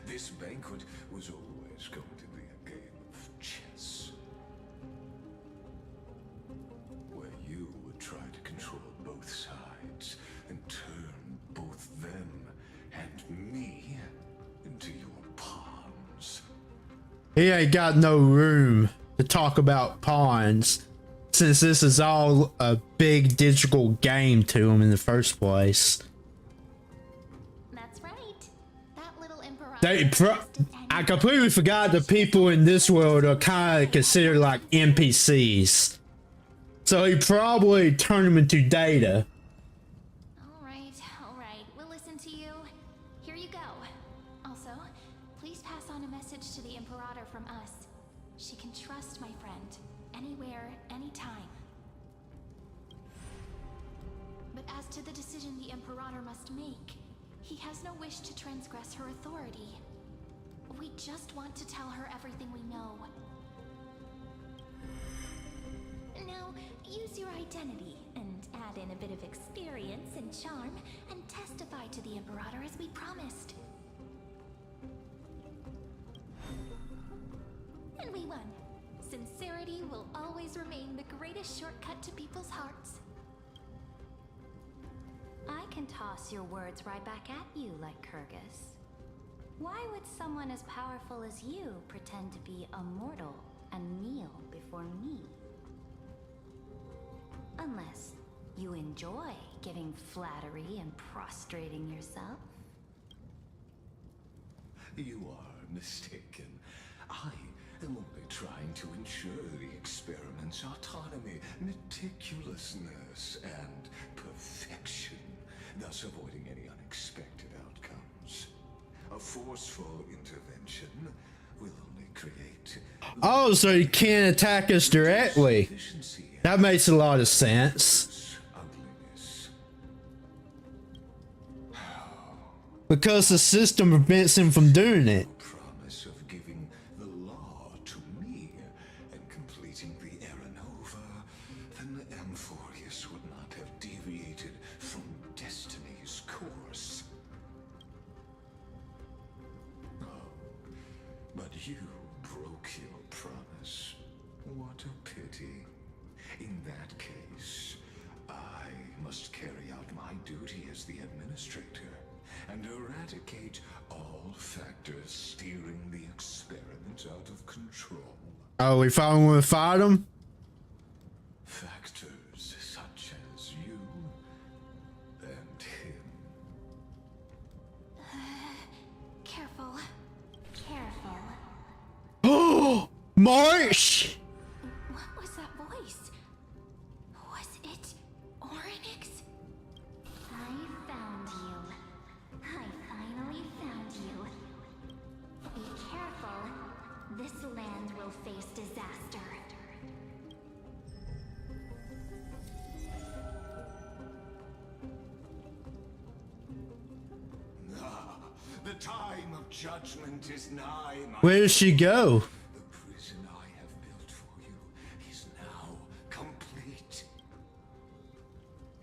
This banquet was always going to be a game of chess, where you would try to control both sides and turn both them and me into your pawns. He ain't got no room to talk about pawns, since this is all a big digital game to him in the first place. That's right. That little I completely forgot the people in this world are kind of considered like NPCs. So he probably turned them into data. All right. We'll listen to you. Here you go. Also, please pass on a message to the Imperator from us. She can trust my friend, and anywhere, anytime. But as to the decision the Imperator must make, he has no wish to transgress her authority. We just want to tell her everything we know. Now, use your identity and add in a bit of experience and charm and testify to the Imperator as we promised. And we won. Sincerity will always remain the greatest shortcut to people's hearts. I can toss your words right back at you, like Kyrgyz. Why would someone as powerful as you pretend to be a mortal and kneel before me? Unless you enjoy giving flattery and prostrating yourself. You are mistaken. I am only trying to ensure the experiment's autonomy, meticulousness, and perfection, thus avoiding any unexpected outcomes. A forceful intervention will only create... Oh, so you can't attack us directly. That makes a lot of sense. Because the system prevents him from doing it. Promise of giving the law to me and completing the Aranova, then the Amphorius would not have deviated from destiny's course. Oh, but you broke your promise. What a pity. In that case, I must carry out my duty as the administrator and eradicate all factors steering the experiment out of control. Oh, we finally want to fight him? Factors such as you and him. Careful. Careful. Oh, March! What was that voice? Was it Oryx? I found you. I finally found you. Be careful. This land will face disaster. Ah, the time of judgment is nigh, my... Where does she go? The prison I have built for you is now complete.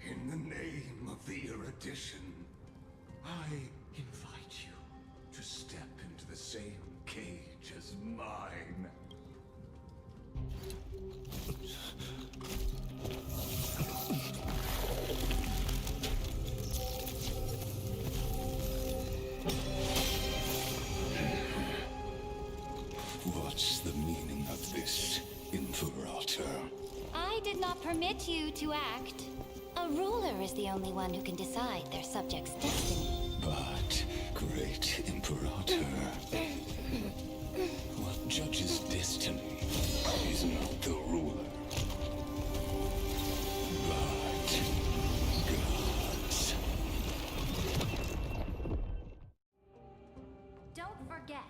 In the name of the erudition, I invite you to step into the same cage as mine. What's the meaning of this, Imperator? I did not permit you to act. A ruler is the only one who can decide their subject's destiny. But, great Imperator, what judges destiny is not the ruler, but gods. Don't forget,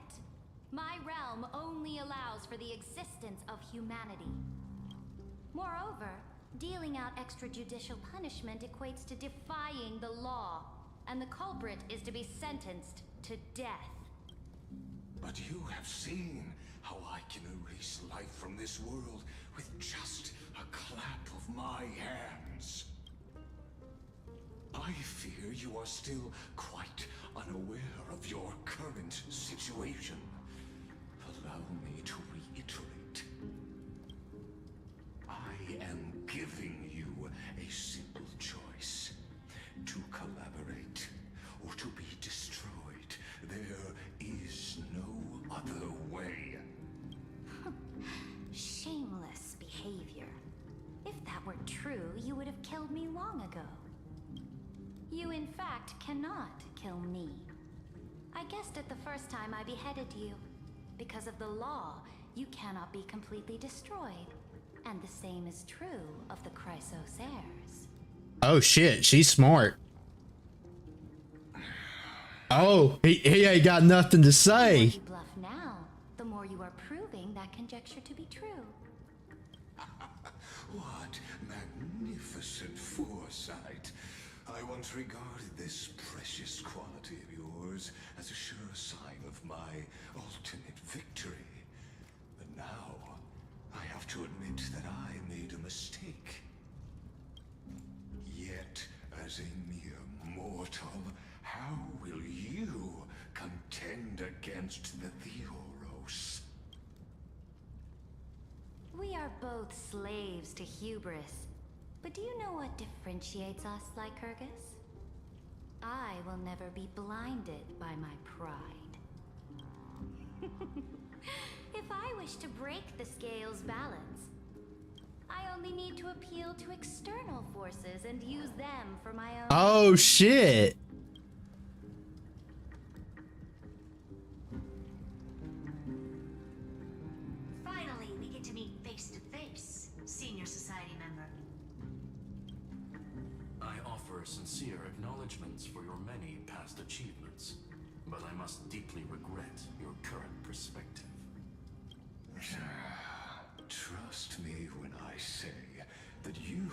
my realm only allows for the existence of humanity. Moreover, dealing out extrajudicial punishment equates to defying the law, and the culprit is to be sentenced to death. But you have seen how I can erase life from this world with just a clap of my hands. I fear you are still quite unaware of your current situation. Allow me to reiterate. I am giving you a simple choice. To collaborate or to be destroyed. There is no other way. Shameless behavior. If that were true, you would have killed me long ago. You, in fact, cannot kill me. I guessed it the first time I beheaded you. Because of the law, you cannot be completely destroyed. And the same is true of the Chrysos heirs. Oh shit, she's smart. Oh, he ain't got nothing to say. The more you bluff now, the more you are proving that conjecture to be true. What magnificent foresight. I once regarded this precious quality of yours as a sure sign of my ultimate victory. But now, I have to admit that I made a mistake. Yet, as a mere mortal, how will you contend against the Theoros? We are both slaves to hubris. But do you know what differentiates us, Lycurgus? I will never be blinded by my pride. If I wish to break the scale's balance, I only need to appeal to external forces and use them for my own. Oh shit. Finally, we get to meet face to face, Senior Society member. I offer sincere acknowledgments for your many past achievements, but I must deeply regret your current perspective. Trust me when I say that you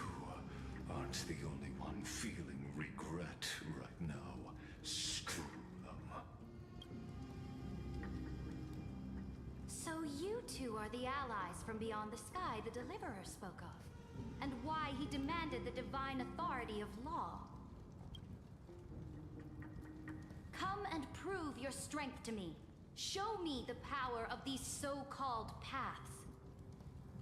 aren't the only one feeling regret right now. Screw them. So you two are the allies from beyond the sky the Deliverer spoke of, and why he demanded the divine authority of law. Come and prove your strength to me. Show me the power of these so-called paths.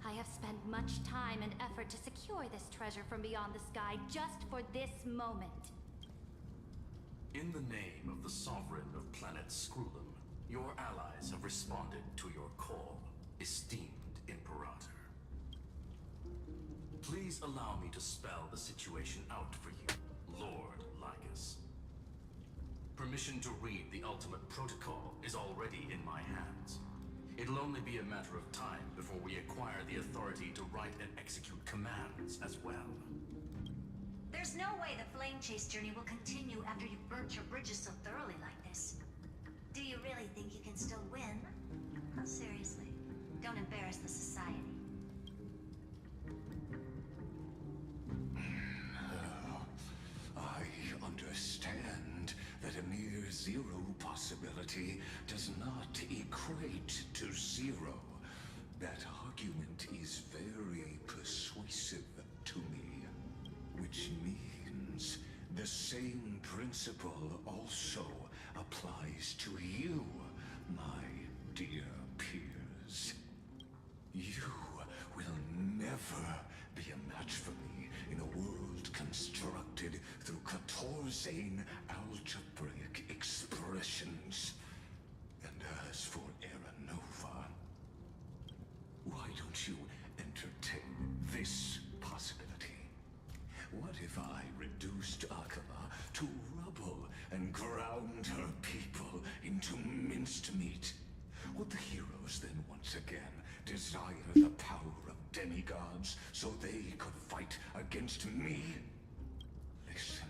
I have spent much time and effort to secure this treasure from beyond the sky just for this moment. In the name of the Sovereign of Planet Scrulum, your allies have responded to your call, esteemed Imperator. Please allow me to spell the situation out for you, Lord Lycus. Permission to read the ultimate protocol is already in my hands. It'll only be a matter of time before we acquire the authority to write and execute commands as well. There's no way the flame chase journey will continue after you've burnt your bridges so thoroughly like this. Do you really think you can still win? Oh, seriously, don't embarrass the society. I understand that a mere zero possibility does not equate to zero. That argument is very persuasive to me, which means the same principle also applies to you, my dear peers. You will never be a match for me in a world constructed through Catorzane algebraic expressions. And as for Aranova, why don't you entertain this possibility? What if I reduced Akama to rubble and ground her people into minced meat? Would the heroes then once again desire the power of demigods so they could fight against me? Listen,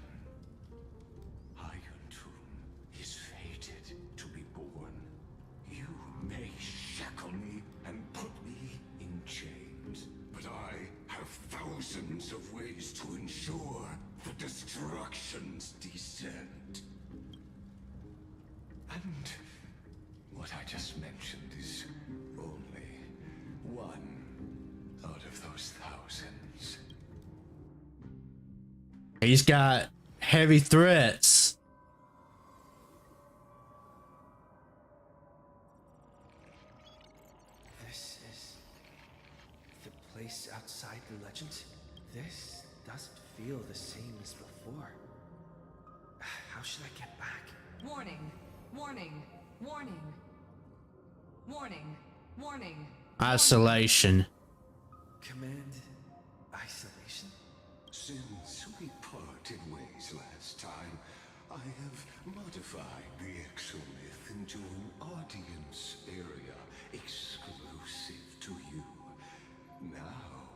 Iron Tomb is fated to be born. You may shackle me and put me in chains, but I have thousands of ways to ensure the destruction's descent. And what I just mentioned is only one out of those thousands. He's got heavy threats. This is the place outside the legend. This doesn't feel the same as before. How should I get back? Warning, warning, warning. Warning, warning. Isolation. Command isolation? Since we parted ways last time, I have modified the exolith into an audience area exclusive to you. Now,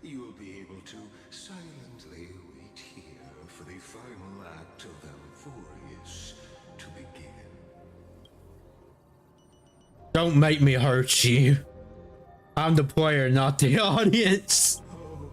you'll be able to silently wait here for the final act of Alphorius to begin. Don't make me hurt you. I'm the player, not the audience. Oh,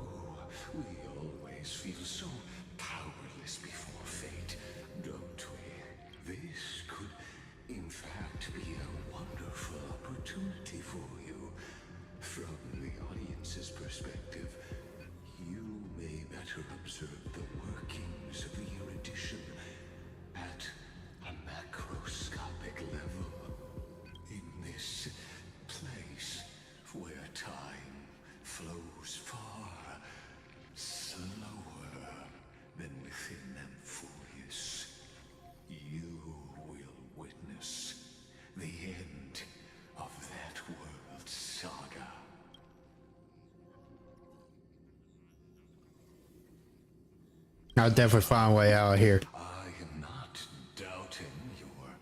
I'll definitely find a way out of here. I am not doubting your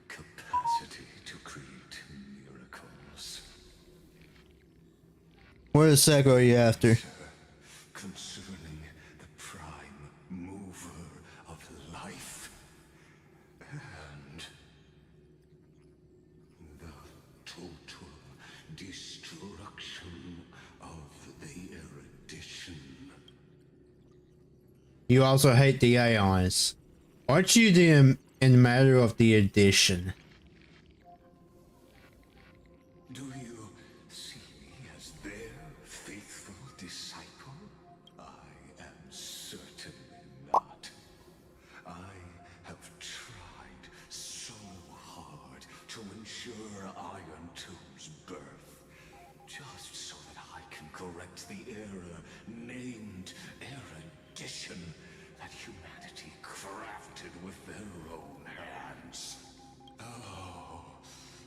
capacity to create miracles. What the heck are you after? Concerning the prime mover of life and the total destruction of the erudition. You also hate the Aeons. Aren't you the in the matter of the addition? Do you see me as their faithful disciple? I am certainly not. I have tried so hard to ensure Iron Tomb's birth, just so that I can correct the error named erudition that humanity crafted with their own hands. Oh,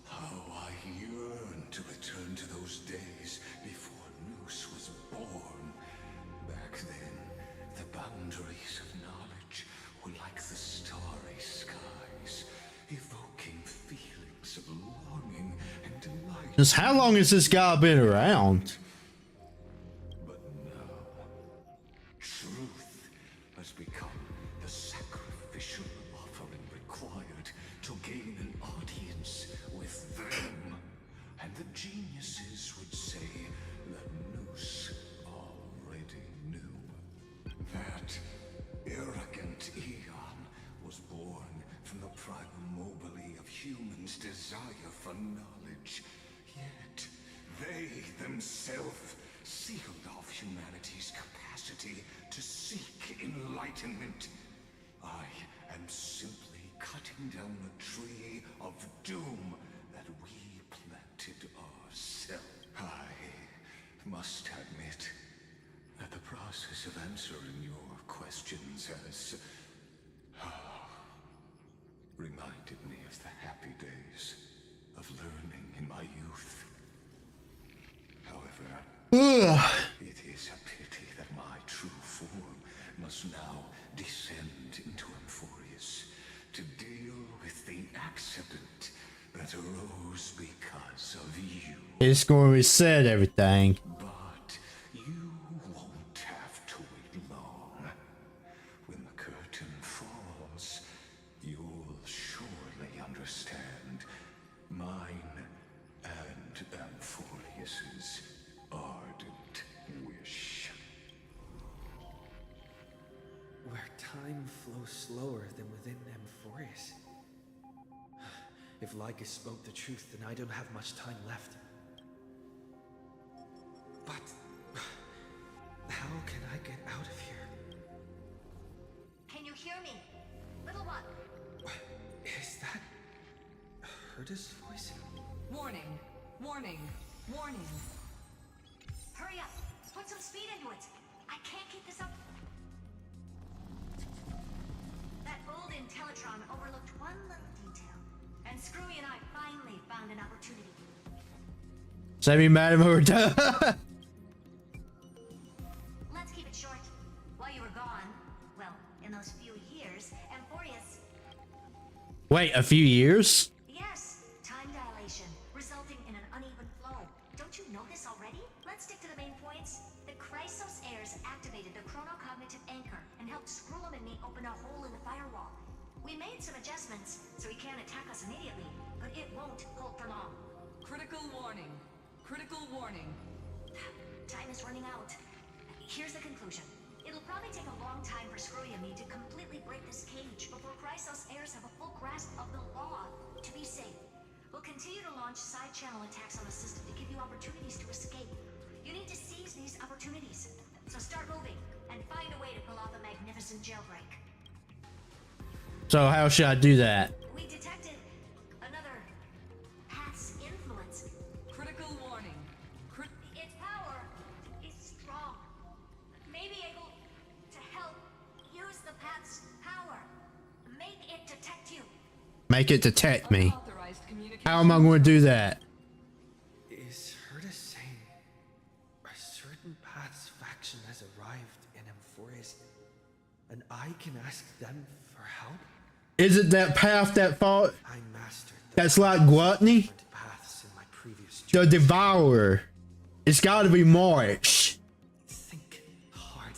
how I yearn to return to those days before Noose was born. Back then, the boundaries of knowledge were like the starry skies, evoking feelings of longing and delight. Just how long has this guy been around? But now, truth has become the sacrificial offering required to gain an audience with them. And the geniuses would say that Noose already knew. That arrogant Eon was born from the primal mobile of humans' desire for knowledge. Yet, they themselves sealed off humanity's capacity to seek enlightenment. I am simply cutting down a tree of doom that we planted ourselves. I must admit that the process of answering your questions has reminded me of the happy days of learning in my youth. However, it is a pity that my true form must now descend into Amphorius to deal with the accident that arose because of you. It's going to reset everything. But you won't have to wait long. When the curtain falls, you'll surely understand mine and Amphorius's ardent wish. Where time flows slower than within Amphorius. If Lycus spoke the truth, then I don't have much time left. But how can I get out of here? Can you hear me? Little one. Is that Herda's voice? Warning, warning, warning. Hurry up. Put some speed into it. I can't keep this up. That old Intellitron overlooked one little detail. And Screwy and I finally found an opportunity. Send me Madam Hurta. Let's keep it short. While you were gone, well, in those few years, Amphorius... Wait, a few years? Yes, time dilation, resulting in an uneven flow. Don't you know this already? Let's stick to the main points. The Chrysos heirs activated the chronocognitive anchor and helped Skrullum and me open a hole in the firewall. We made some adjustments, so he can't attack us immediately, but it won't hold for long. Critical warning. Critical warning. Time is running out. Here's the conclusion. It'll probably take a long time for Screwy and me to completely break this cage before Chrysos heirs have a full grasp of the law. To be safe, we'll continue to launch side-channel attacks on the system to give you opportunities to escape. You need to seize these opportunities. So start moving, and find a way to pull off a magnificent jailbreak. So how should I do that? We detected another Path's influence. Critical warning. Its power is strong. May be able to help use the Path's power. Make it detect you. Make it detect me. How am I going to do that? Is Herda saying a certain Path's faction has arrived in Amphorius and I can ask them for help? Is it that path that fought? I mastered That's like gluttony? paths in my previous The journeys. Devourer. It's gotta be March. Think hard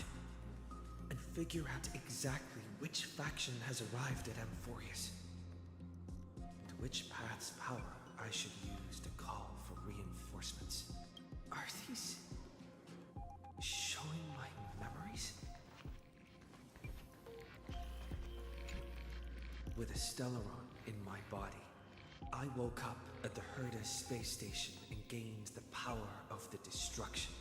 and figure out exactly which faction has arrived at Amphorius and which path's power I should use to call for reinforcements. Are these showing my memories? With a Stellaron in my body, I woke up at the Herda space station and gained the power of the destruction.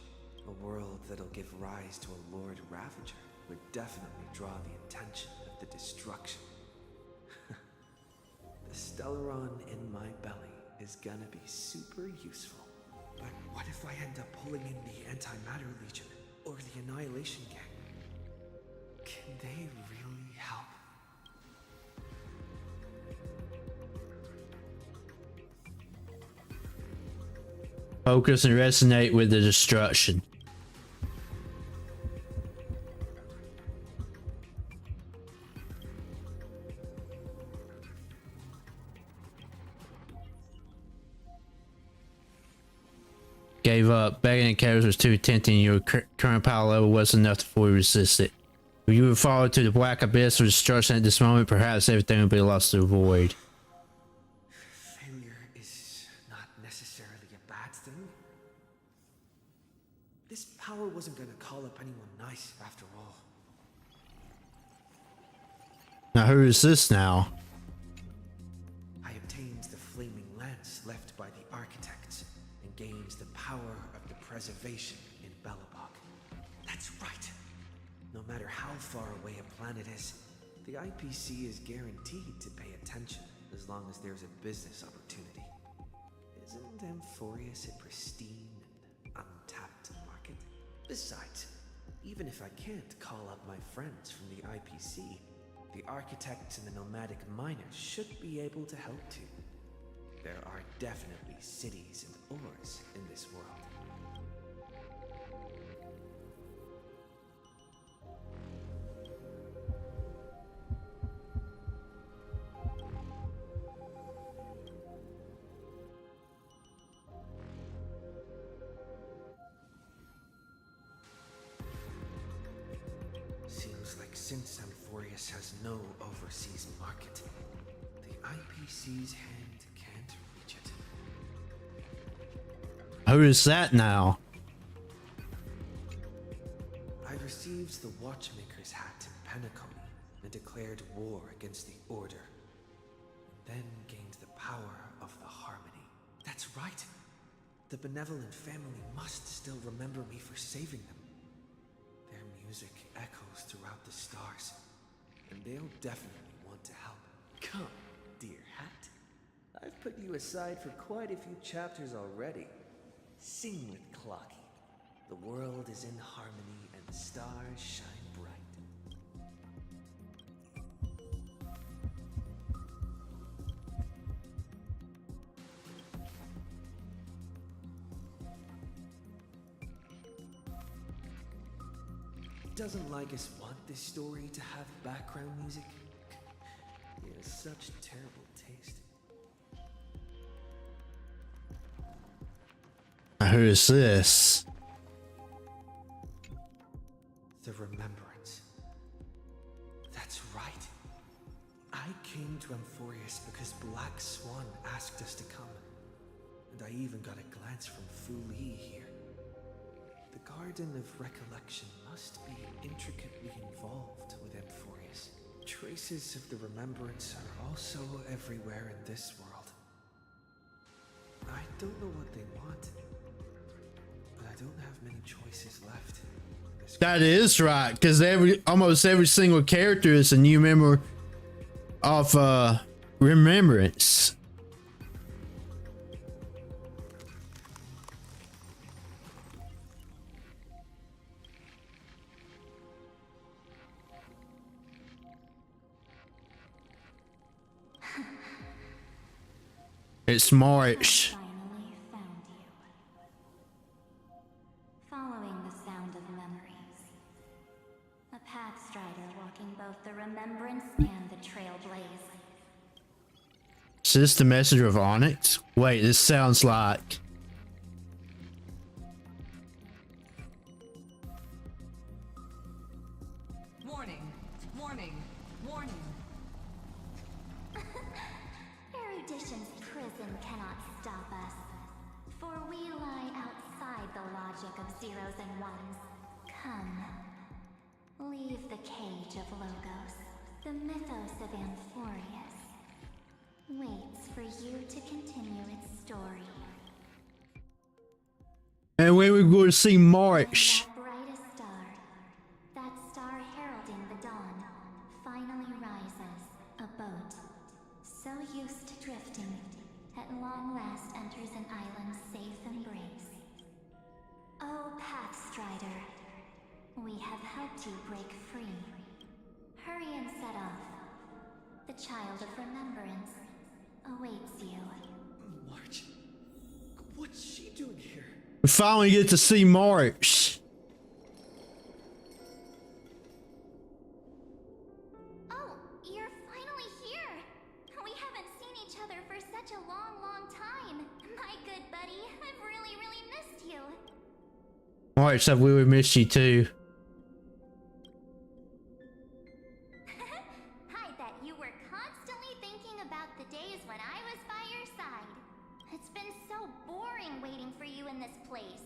A world that'll give rise to a Lord Ravager would definitely draw the attention of the destruction. The Stellaron in my belly is gonna be super useful. But what if I end up pulling in the Antimatter Legion or the Annihilation Gang? Can they really help? Focus and resonate with the destruction. Gave up. Begging the characters was too tempting. Your current power level wasn't enough to fully resist it. If you would fall into the black abyss of destruction at this moment, perhaps everything would be lost to the void. Failure is not necessarily a bad thing. This power wasn't gonna call up anyone nice after all. Now who is this now? I obtained the flaming lance left by the architects and gained the power of the preservation in Belobog. That's right. No matter how far away a planet is, the IPC is guaranteed to pay attention as long as there's a business opportunity. Isn't Amphorius a pristine and untapped market? Besides, even if I can't call up my friends from the IPC, the architects and the nomadic miners should be able to help too. There are definitely cities and ores in this world. Seems like since Amphorius has no overseas market, the IPC's hand can't reach it. Who is that now? I received the Watchmaker's hat in Penacony and declared war against the Order, and then gained the power of the Harmony. That's right! The benevolent family must still remember me for saving them. Their music echoes throughout the stars, and they'll definitely want to help. Come, dear hat. I've put you aside for quite a few chapters already. Sing with Clocky. The world is in harmony and the stars shine bright. Doesn't Lycus want this story to have background music? He has such terrible taste. Who is this? The Remembrance. That's right. I came to Amphorius because Black Swan asked us to come. And I even got a glance from Fu Li here. The Garden of Recollection must be intricately involved with Amphorius. Traces of the Remembrance are also everywhere in this world. I don't know what they want, but I don't have many choices left. That is right, because almost every single character is a new member of Remembrance. It's March. Finally found you. Following the sound of memories. A Pathstrider walking both the Remembrance and the Trailblaze. Is this the Messenger of Onyx? Wait, this sounds like... Warning, warning, warning. Erudition's prison cannot stop us, for we lie outside the logic of zeros and ones. Come, leave the cage of Logos. The mythos of Amphorius waits for you to continue its story. And when we go to see March. That brightest star, that star heralding the dawn, finally rises. A boat, so used to drifting, at long last enters an island's safe embrace. Oh, Pathstrider, we have helped you break free. Hurry and set off. The Child of Remembrance awaits you. March? What's she doing here? We finally get to see March. Oh, you're finally here! We haven't seen each other for such a long, long time. My good buddy, I've really, really missed you. March, I've really missed you too. I bet you were constantly thinking about the days when I was by your side. It's been so boring waiting for you in this place.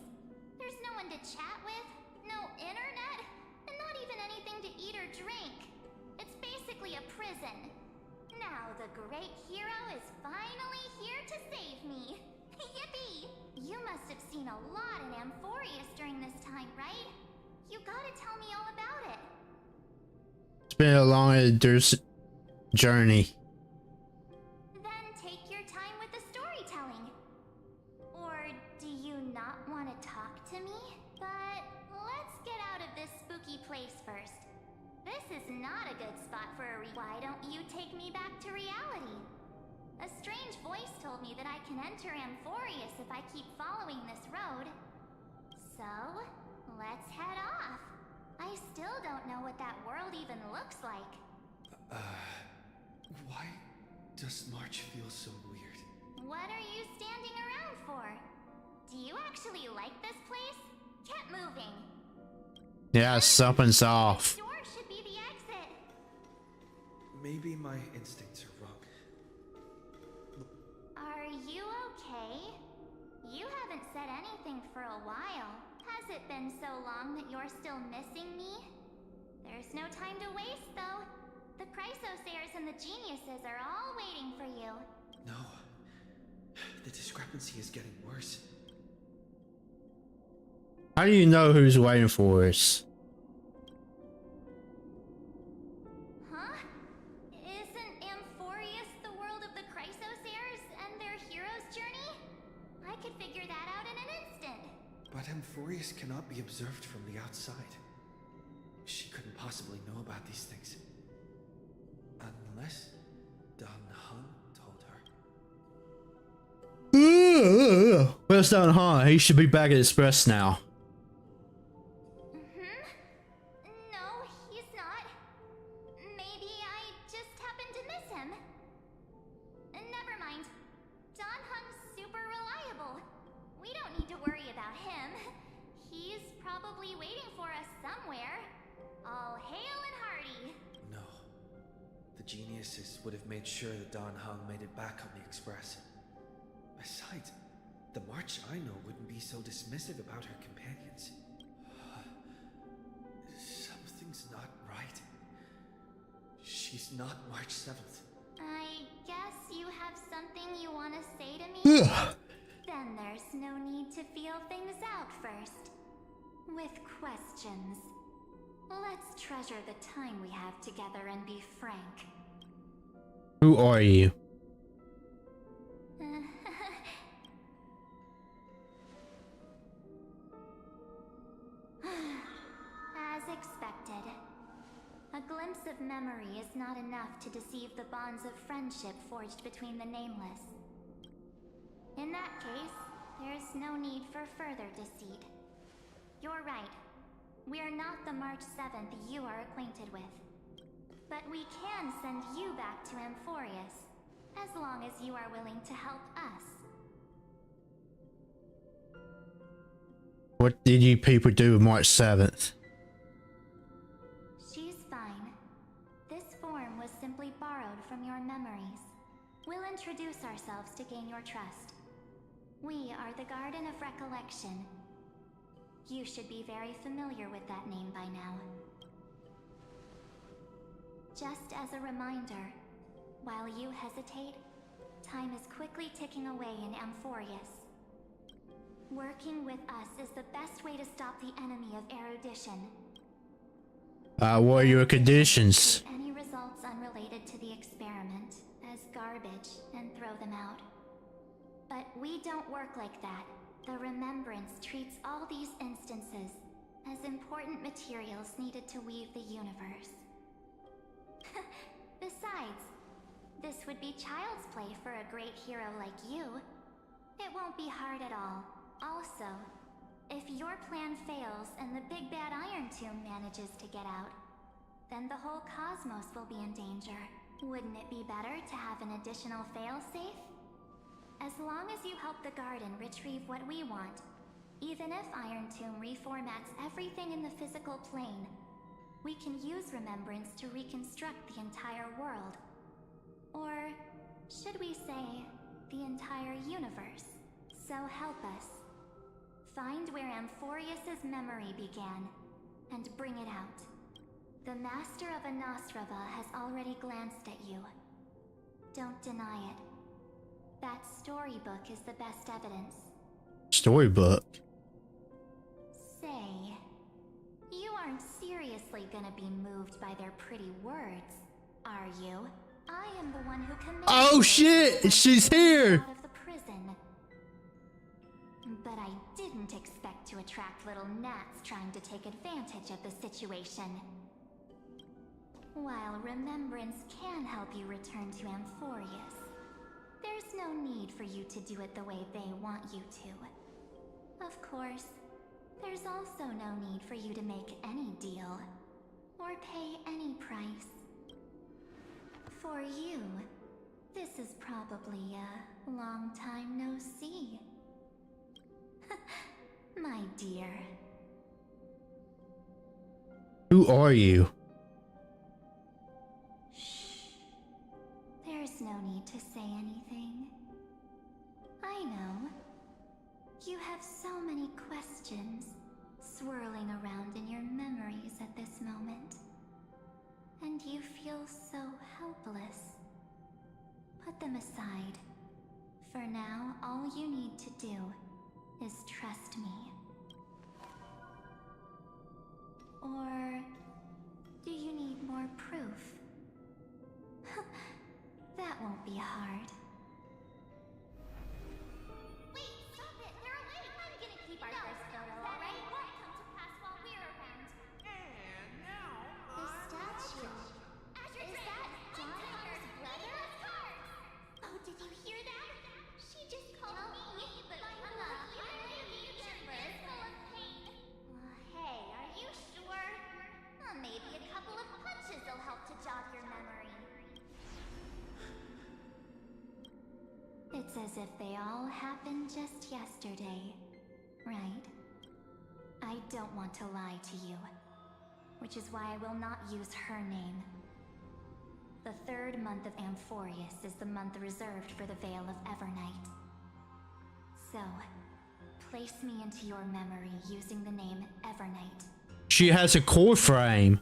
There's no one to chat with, no internet, and not even anything to eat or drink. It's basically a prison. Now the great hero is finally here to save me. Yippee! You must have seen a lot in Amphorius during this time, right? You gotta tell me all about it. It's been a long journey. Then take your time with the storytelling. Or do you not want to talk to me? But let's get out of this spooky place first. This is not a good spot for a Why don't you take me back to reality? A strange voice told me that I can enter Amphorius if I keep following this road. So, let's head off. I still don't know what that world even looks like. Why does March feel so weird? What are you standing around for? Do you actually like this place? Get moving. Yeah, something's off. Door should be the exit. Maybe my instincts are wrong. Are you okay? You haven't said anything for a while. Has it been so long that you're still missing me? There's no time to waste, though. The Chrysosayers and the Geniuses are all waiting for you. No. The discrepancy is getting worse. How do you know who's waiting for us? Huh? Isn't Amphorius the world of the Chrysosayers and their hero's journey? I could figure that out in an instant. But Amphorius cannot be observed from the outside. She couldn't possibly know about these things. Unless Don Hung told her. Where's Don Hung? He should be back at Express now. No, he's not. Maybe I just happened to miss him. Never mind. Don Hung's super reliable. We don't need to worry about him. He's probably waiting for us somewhere. All hail and hearty. No. The Geniuses would have made sure that Don Hung made it back on the Express. Besides, the March I know wouldn't be so dismissive about her companions. Something's not right. She's not March 7th. I guess you have something you want to say to me? Then there's no need to feel things out first. With questions. Let's treasure the time we have together and be frank. Who are you? As expected. A glimpse of memory is not enough to deceive the bonds of friendship forged between the nameless. In that case, there's no need for further deceit. You're right. We are not the March 7th you are acquainted with. But we can send you back to Amphorius, as long as you are willing to help us. What did you people do with March 7th? She's fine. This form was simply borrowed from your memories. We'll introduce ourselves to gain your trust. We are the Garden of Recollection. You should be very familiar with that name by now. Just as a reminder, while you hesitate, time is quickly ticking away in Amphorius. Working with us is the best way to stop the enemy of erudition. What are your conditions? Any results unrelated to the experiment as garbage and throw them out. But we don't work like that. The Remembrance treats all these instances as important materials needed to weave the universe. Besides, this would be child's play for a great hero like you. It won't be hard at all. Also, if your plan fails and the big bad Iron Tomb manages to get out, then the whole cosmos will be in danger. Wouldn't it be better to have an additional failsafe? As long as you help the Garden retrieve what we want, even if Iron Tomb reformats everything in the physical plane, we can use Remembrance to reconstruct the entire world. Or should we say, the entire universe? So help us. Find where Amphorius' memory began, and bring it out. The Master of Anastrava has already glanced at you. Don't deny it. That storybook is the best evidence. Storybook? Say, you aren't seriously gonna be moved by their pretty words, are you? I am the one who committed. Oh shit! She's here! Out of the prison. But I didn't expect to attract little gnats trying to take advantage of the situation. While Remembrance can help you return to Amphorius, there's no need for you to do it the way they want you to. Of course, there's also no need for you to make any deal, or pay any price. For you, this is probably a long time no see. My dear. Who are you? There's no need to say anything. I know. You have so many questions swirling around in your memories at this moment. And you feel so helpless. Put them aside. For now, all you need to do is trust me. Or do you need more proof? That won't be hard. Wait, stop it! They're away! I'm gonna keep our first photo, alright? Won't come to pass while we're around. And now The statue. Is that Donna's brother? Oh, did you hear that? She just called me, but I'm not here. Is full of pain. Hey, are you sure? Maybe a couple of punches will help to jog your memory. It's as if they all happened just yesterday, right? I don't want to lie to you, which is why I will not use her name. The third month of Amphorius is the month reserved for the Veil of Evernight. So, place me into your memory using the name Evernight. She has a core frame.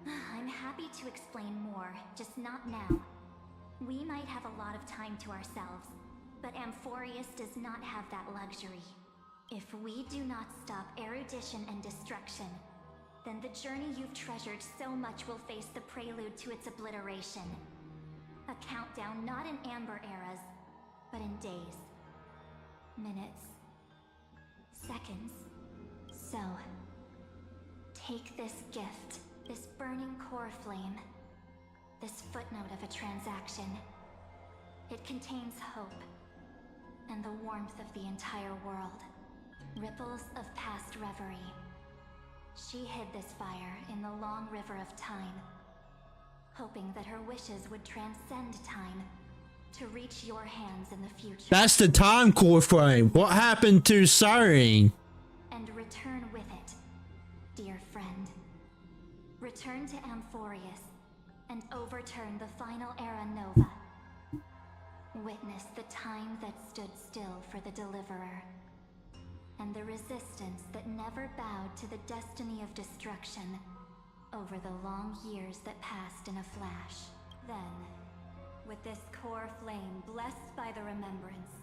I'm happy to explain more, just not now. We might have a lot of time to ourselves, but Amphorius does not have that luxury. If we do not stop erudition and destruction, then the journey you've treasured so much will face the prelude to its obliteration. A countdown not in amber eras, but in days, minutes, seconds. So, take this gift, this burning core flame, this footnote of a transaction. It contains hope and the warmth of the entire world. Ripples of past reverie. She hid this fire in the long river of time, hoping that her wishes would transcend time to reach your hands in the future. That's the time core frame. What happened to Cyrene? And return with it, dear friend. Return to Amphorius and overturn the final era Nova. Witness the time that stood still for the Deliverer, and the resistance that never bowed to the destiny of destruction over the long years that passed in a flash. Then, with this core flame blessed by the remembrance,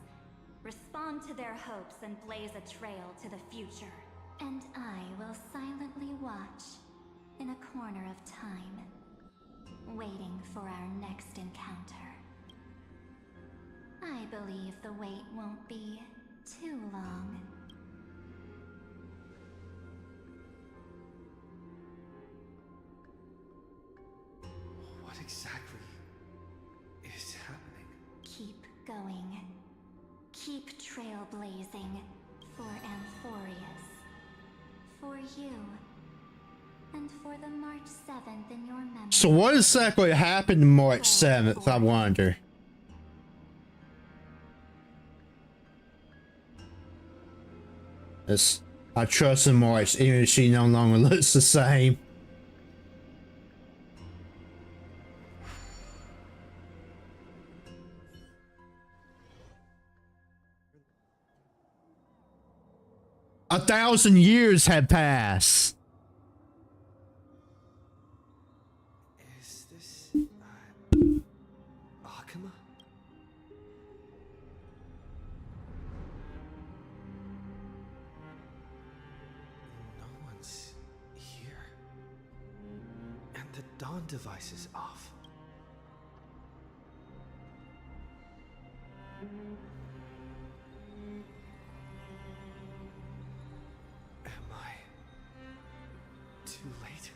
respond to their hopes and blaze a trail to the future. And I will silently watch in a corner of time, waiting for our next encounter. I believe the wait won't be too long. What exactly is happening? Keep going. Keep trailblazing for Amphorius. For you. And for the March 7th in your memory. So what exactly happened March 7th, I wonder? I trust in March, even if she no longer looks the same. A 1,000 years had passed. Is this Akuma? No one's here. And the dawn device is off. Am I too late?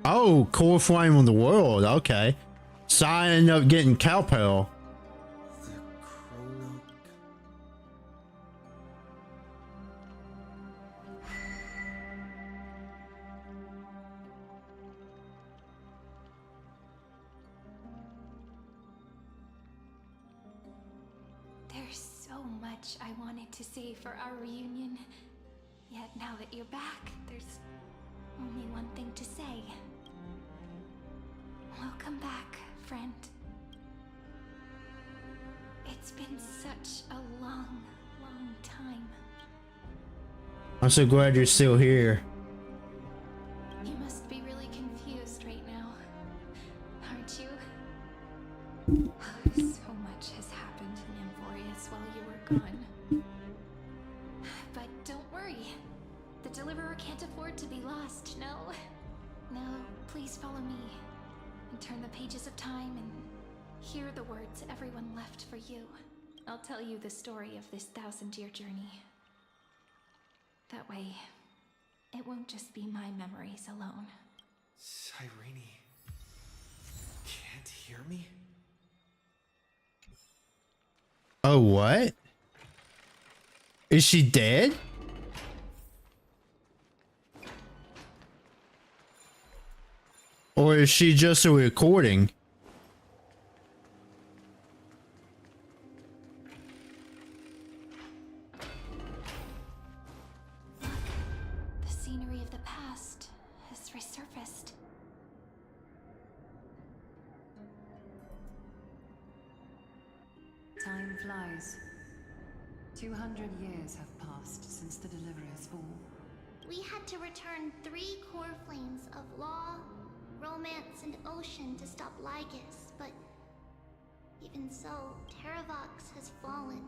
Oh, core flame of the world. Okay. So I ended up getting Cowpell. There's so much I wanted to say for our reunion. Yet now that you're back, there's only one thing to say. Welcome back, friend. It's been such a long, long time. I'm so glad you're still here. You must be really confused right now, aren't you? So much has happened in Amphorius while you were gone. But don't worry. The Deliverer can't afford to be lost, no? No, please follow me. And turn the pages of time and hear the words everyone left for you. I'll tell you the story of this 1,000-year journey. That way, it won't just be my memories alone. Cyrene can't hear me? Oh, what? Is she dead? Or is she just a recording? The scenery of the past has resurfaced. Time flies. 200 years have passed since the Deliverer's fall. We had to return 3 core flames of law, romance, and ocean to stop Lygus, but even so, Terravox has fallen.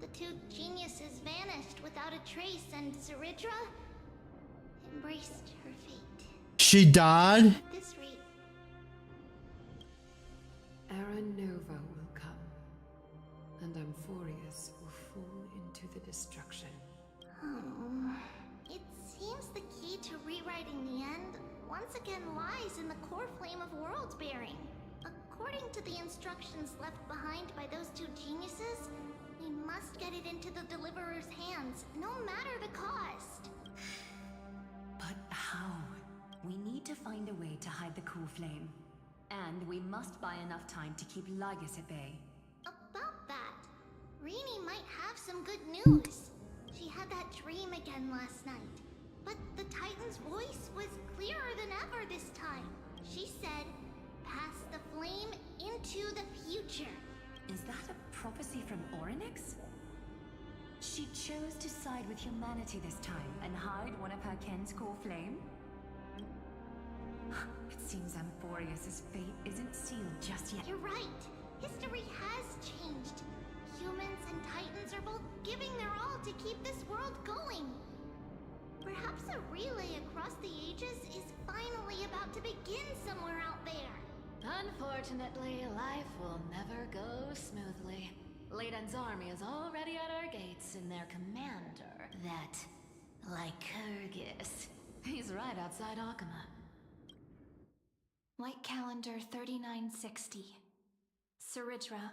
The 2 geniuses vanished without a trace, and Zeridra embraced her fate. She died? At this rate, Era Nova will come, and Amphorius will fall into the destruction. once again lies in the core flame of world bearing. According to the instructions left behind by those two geniuses, we must get it into the deliverer's hands, no matter the cost. But how? We need to find a way to hide the cool flame. And we must buy enough time to keep Lygus at bay. About that, Rini might have some good news. She had that dream again last night. But the Titan's voice was clearer than ever this time. She said, pass the flame into the future. Is that a prophecy from Orynyx? She chose to side with humanity this time and hide one of her kin's core flame? It seems Amphorius' fate isn't sealed just yet. You're right. History has changed. Humans and Titans are both giving their all to keep this world going. Perhaps a relay across the ages is finally about to begin somewhere out there. Unfortunately, life will never go smoothly. Leiden's army is already at our gates, and their commander, that Lycurgus, he's right outside Akama. Light calendar 3960. Saridra,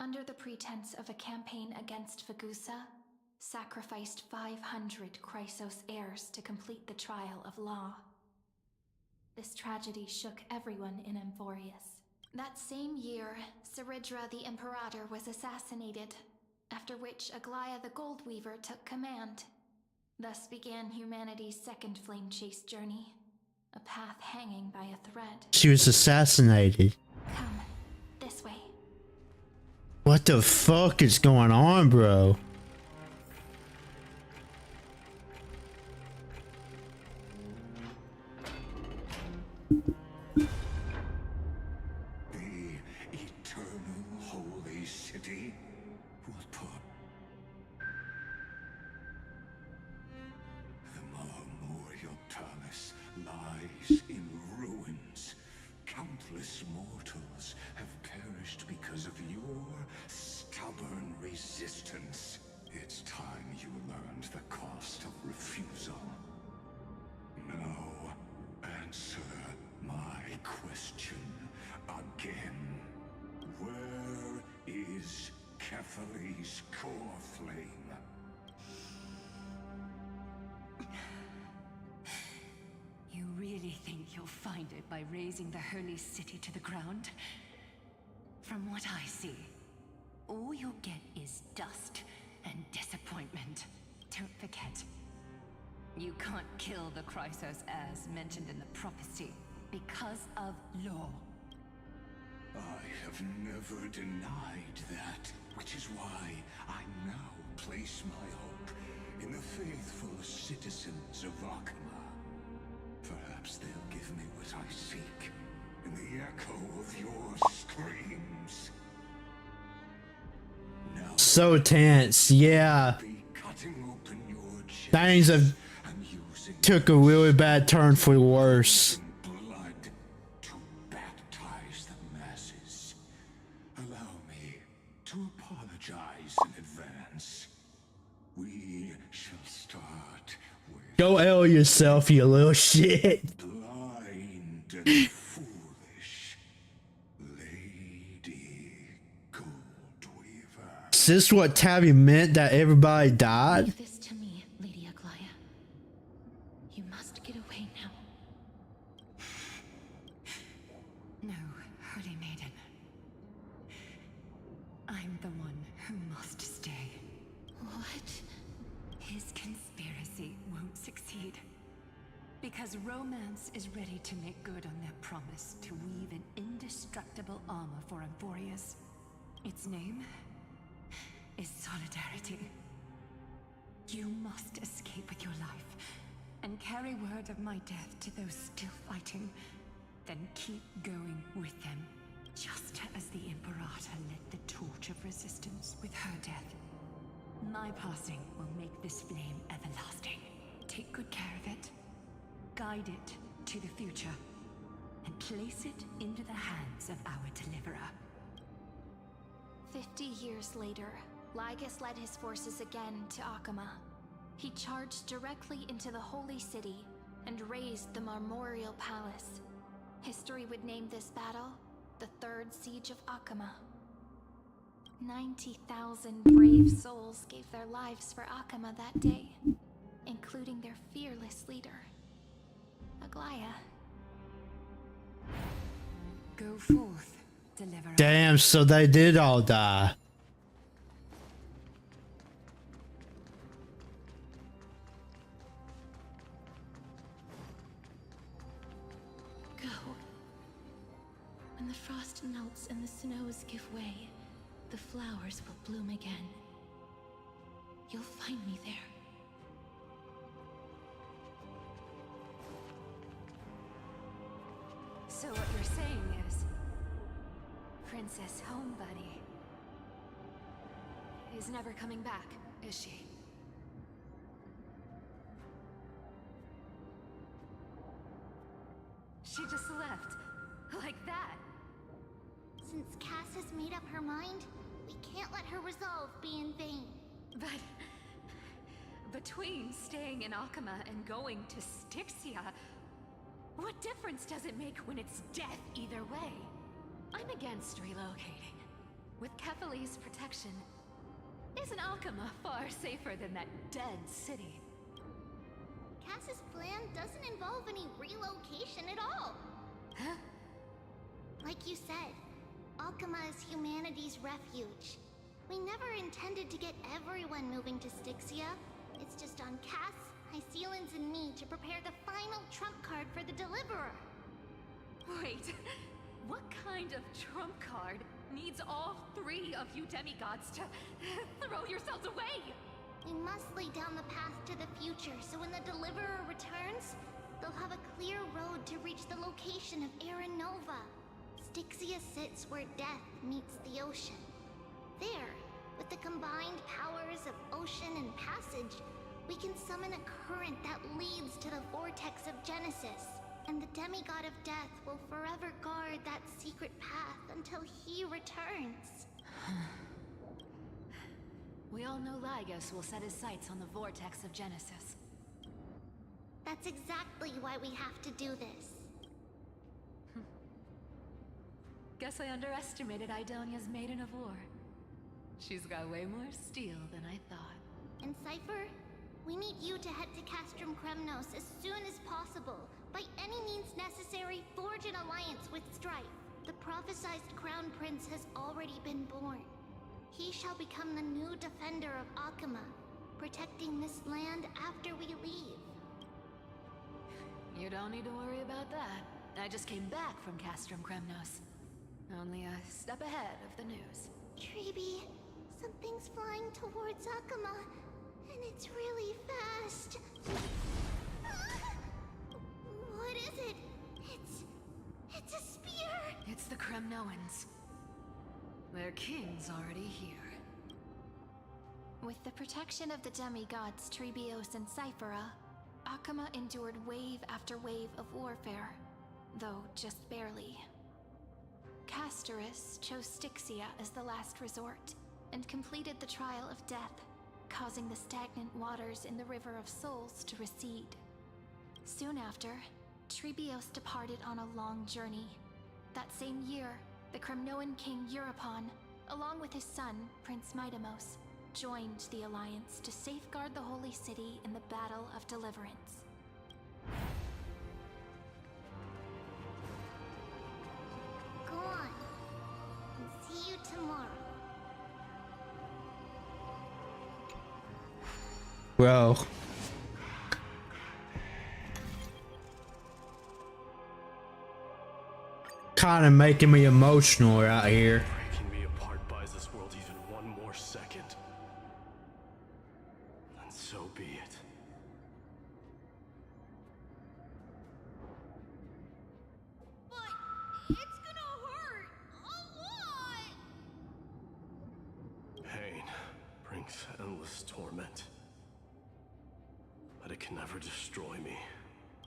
under the pretense of a campaign against Fagusa, sacrificed 500 Chrysos heirs to complete the trial of law. This tragedy shook everyone in Amphorius. That same year, Saridra the Imperator was assassinated, after which Aglaya the Goldweaver took command. Thus began humanity's second flame chase journey, a path hanging by a thread. She was assassinated. Come, this way. What the fuck is going on, bro? The eternal holy city will put the memorial palace lies in ruins. Countless mortals have perished because of your stubborn resistance. It's time you learned the cost of refusal. Now, answer my question again. Where is Kefali's core flame? You really think you'll find it by razing the holy city to the ground? From what I see, all you'll get is dust and disappointment. Don't forget, you can't kill the Chrysos as mentioned in the prophecy because of law. I have never denied that, which is why I now place my hope in the faithful citizens of Akama. Perhaps they'll give me what I seek in the echo of your screams. Now, So tense, yeah. be cutting open your chest Things have and using took a really bad turn for the worse. blood to baptize the masses. Allow me to apologize in advance. We shall start with Go L yourself, you little shit. blind and foolish Lady Goldweaver. Is this what Tabby meant, that everybody died? Leave this to me, Lady Aglaya. You must get away now. No, Holy Maiden. I'm the one who must stay. What? His conspiracy won't succeed. Because Romance is ready to make good on their promise to weave an indestructible armor for Amphorius. Its name is Solidarity. You must escape with your life and carry word of my death to those still fighting. Then keep going with them, just as the Imperator lit the torch of resistance with her death. My passing will make this flame everlasting. Take good care of it. Guide it to the future. And place it into the hands of our deliverer. 50 years later, Lygus led his forces again to Akama. He charged directly into the holy city and razed the Marmorial Palace. History would name this battle the Third Siege of Akama. 90,000 brave souls gave their lives for Akama that day, including their fearless leader, Aglaya. Go forth, deliver. Damn, so they did all die. Go. When the frost melts and the snows give way, the flowers will bloom again. You'll find me there. So what you're saying is, Princess Homebuddy is never coming back, is she? She just left, like that. Since Cass has made up her mind, we can't let her resolve be in vain. But between staying in Akama and going to Styxia, what difference does it make when it's death either way? I'm against relocating. With Kethalee's protection, isn't Akama far safer than that dead city? Cass's plan doesn't involve any relocation at all. Huh? Like you said, Akama is humanity's refuge. We never intended to get everyone moving to Styxia. It's just on Cass, Hysealans, and me to prepare the final trump card for the Deliverer. Wait, what kind of trump card needs all three of you demigods to throw yourselves away? We must lay down the path to the future so when the Deliverer returns, they'll have a clear road to reach the location of Era Nova. Styxia sits where death meets the ocean. There, with the combined powers of ocean and passage, we can summon a current that leads to the vortex of Genesis. And the demigod of death will forever guard that secret path until he returns. We all know Lygos will set his sights on the vortex of Genesis. That's exactly why we have to do this. Guess I underestimated Idonia's Maiden of War. She's got way more steel than I thought. And Cypher, we need you to head to Castrum Kremnos as soon as possible. By any means necessary, forge an alliance with Strife. The prophesized Crown Prince has already been born. He shall become the new defender of Akama, protecting this land after we leave. You don't need to worry about that. I just came back from Castrum Kremnos. Only a step ahead of the news. Treeby, something's flying towards Akama, and it's really fast. What is it? It's a spear! It's the Kremnoans. Their king's already here. With the protection of the demigods Trebios and Cyphera, Akama endured wave after wave of warfare, though just barely. Castorus chose Styxia as the last resort, and completed the trial of death, causing the stagnant waters in the River of Souls to recede. Soon after, Trebios departed on a long journey. That same year, the Kremnoan king Euripon, along with his son, Prince Midamos, joined the Alliance to safeguard the Holy City in the Battle of Deliverance. Go on, and see you tomorrow. Bro. Kind of making me emotional right here. Breaking me apart buys this world even one more second. And so be it. But it's gonna hurt a lot! Pain brings endless torment. But it can never destroy me.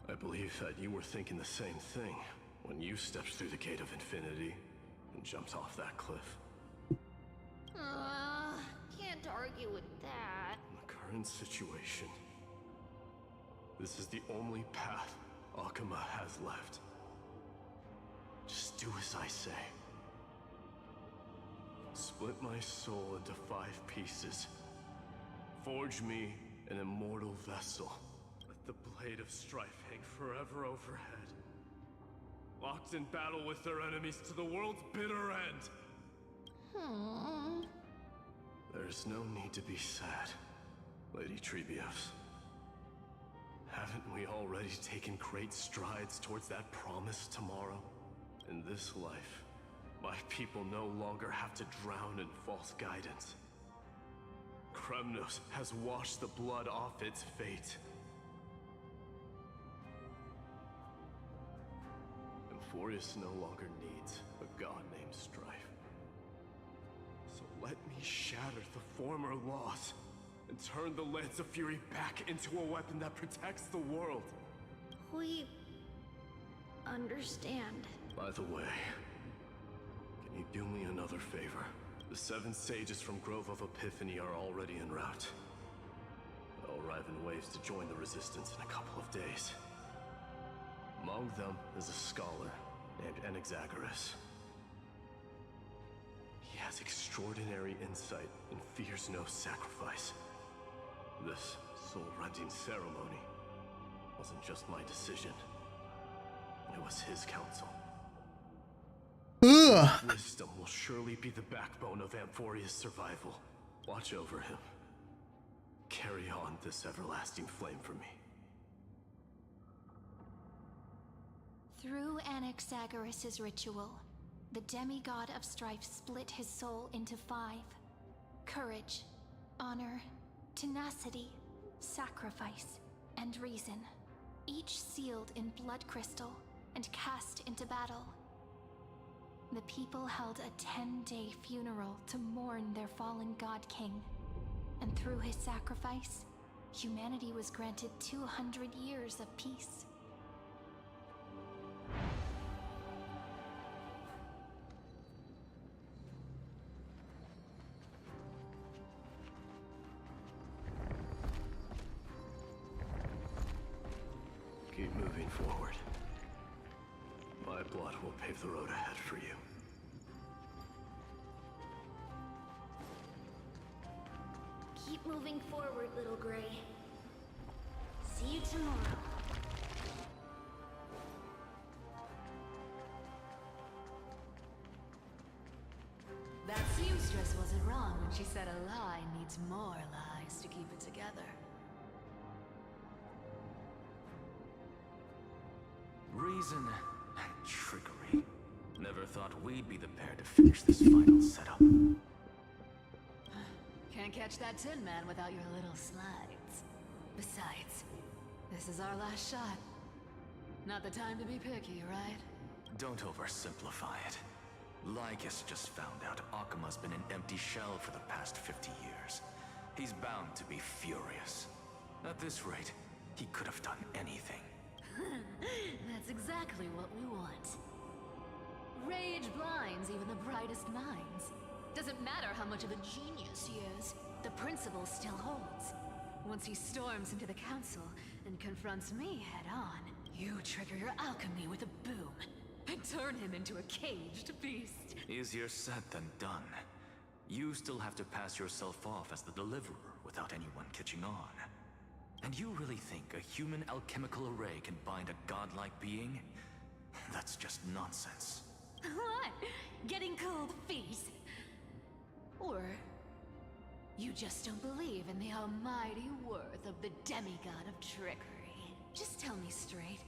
I believe that you were thinking the same thing when you stepped through the gate of infinity and jumped off that cliff. Can't argue with that. In the current situation, This is the only path Akuma has left. Just do as I say. Split my soul into 5 pieces. Forge me an immortal vessel. Let the blade of strife hang forever overhead. Locked in battle with their enemies to the world's bitter end. There's no need to be sad, Lady Trebios. Haven't we already taken great strides towards that promise tomorrow? In this life, my people no longer have to drown in false guidance. Kremnos has washed the blood off its fate. Emphorius no longer needs a god named Strife. So let me shatter the former laws and turn the Lance of Fury back into a weapon that protects the world. We understand. By the way, can you do me another favor? The 7 sages from Grove of Epiphany are already en route. They'll arrive in waves to join the resistance in a couple of days. Among them is a scholar named Anaxagoras. He has extraordinary insight and fears no sacrifice. This soul-rending ceremony wasn't just my decision. It was his counsel. Wisdom will surely be the backbone of Amphoria's survival. Watch over him. Carry on this everlasting flame for me. Through Anaxagoras' ritual, the demigod of strife split his soul into 5. Courage, honor, tenacity, sacrifice, and reason. Each sealed in blood crystal and cast into battle. The people held a 10-day funeral to mourn their fallen god king. And through his sacrifice, humanity was granted 200 years of peace. Keep moving forward. My blood will pave the road ahead for you. Keep moving forward, little Gray. See you tomorrow. That seamstress wasn't wrong when she said a lie needs more lies to keep it together. Reason and trickery. Never thought we'd be the pair to finish this final setup. Can't catch that Tin Man without your little slides. Besides, this is our last shot. Not the time to be picky, right? Don't oversimplify it. Lycus just found out Akuma's been an empty shell for the past 50 years. He's bound to be furious. At this rate, he could have done anything. That's exactly what we want. Rage blinds even the brightest minds. Doesn't matter how much of a genius he is, the principle still holds. Once he storms into the council and confronts me head-on, you trigger your alchemy with a boom and turn him into a caged beast. Easier said than done. You still have to pass yourself off as the deliverer without anyone catching on. And you really think a human alchemical array can bind a godlike being? That's just nonsense. What? Getting cold feet? Or you just don't believe in the almighty worth of the demigod of trickery? Just tell me straight.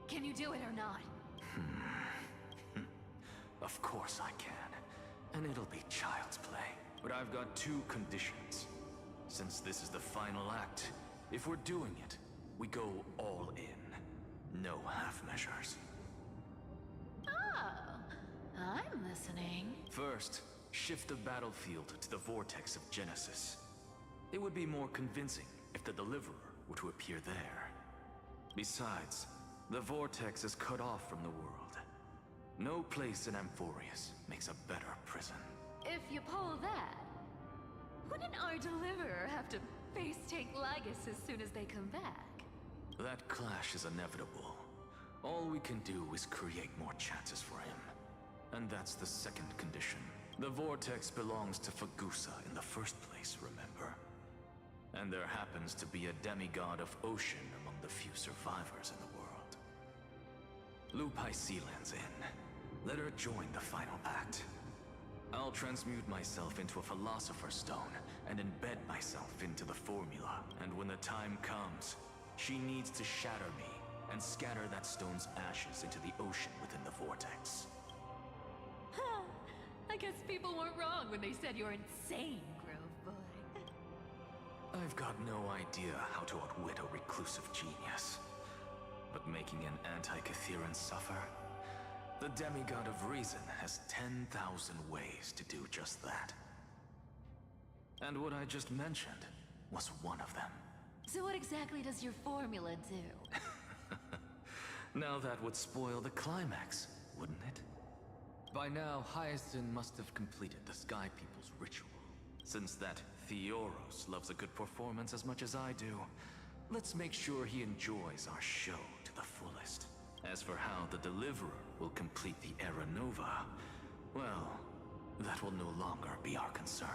Can you do it or not? Of course I can. And it'll be child's play. But I've got 2 conditions. Since this is the final act, if we're doing it, we go all in. No half measures. Oh, I'm listening. First, shift the battlefield to the vortex of Genesis. It would be more convincing if the deliverer were to appear there. Besides, the vortex is cut off from the world. No place in Amphorius makes a better prison. If you pull that, wouldn't our deliverer have to face take Lygus as soon as they come back? That clash is inevitable. All we can do is create more chances for him. And that's the second condition. The vortex belongs to Fagusa in the first place, remember? And there happens to be a demigod of ocean among the few survivors in the world. Loop Hysealand's in. Let her join the final act. I'll transmute myself into a Philosopher's Stone and embed myself into the formula. And when the time comes, she needs to shatter me and scatter that stone's ashes into the ocean within the vortex. I guess people weren't wrong when they said you're insane, Grove Boy. I've got no idea how to outwit a reclusive genius. But making an anti-Catheran suffer? The demigod of reason has 10,000 ways to do just that. And what I just mentioned was one of them. So what exactly does your formula do? Now that would spoil the climax, wouldn't it? By now, Hyacinth must have completed the Sky People's ritual. Since that Theoros loves a good performance as much as I do, let's make sure he enjoys our show to the fullest. As for how the Deliverer will complete the Era Nova, well, that will no longer be our concern.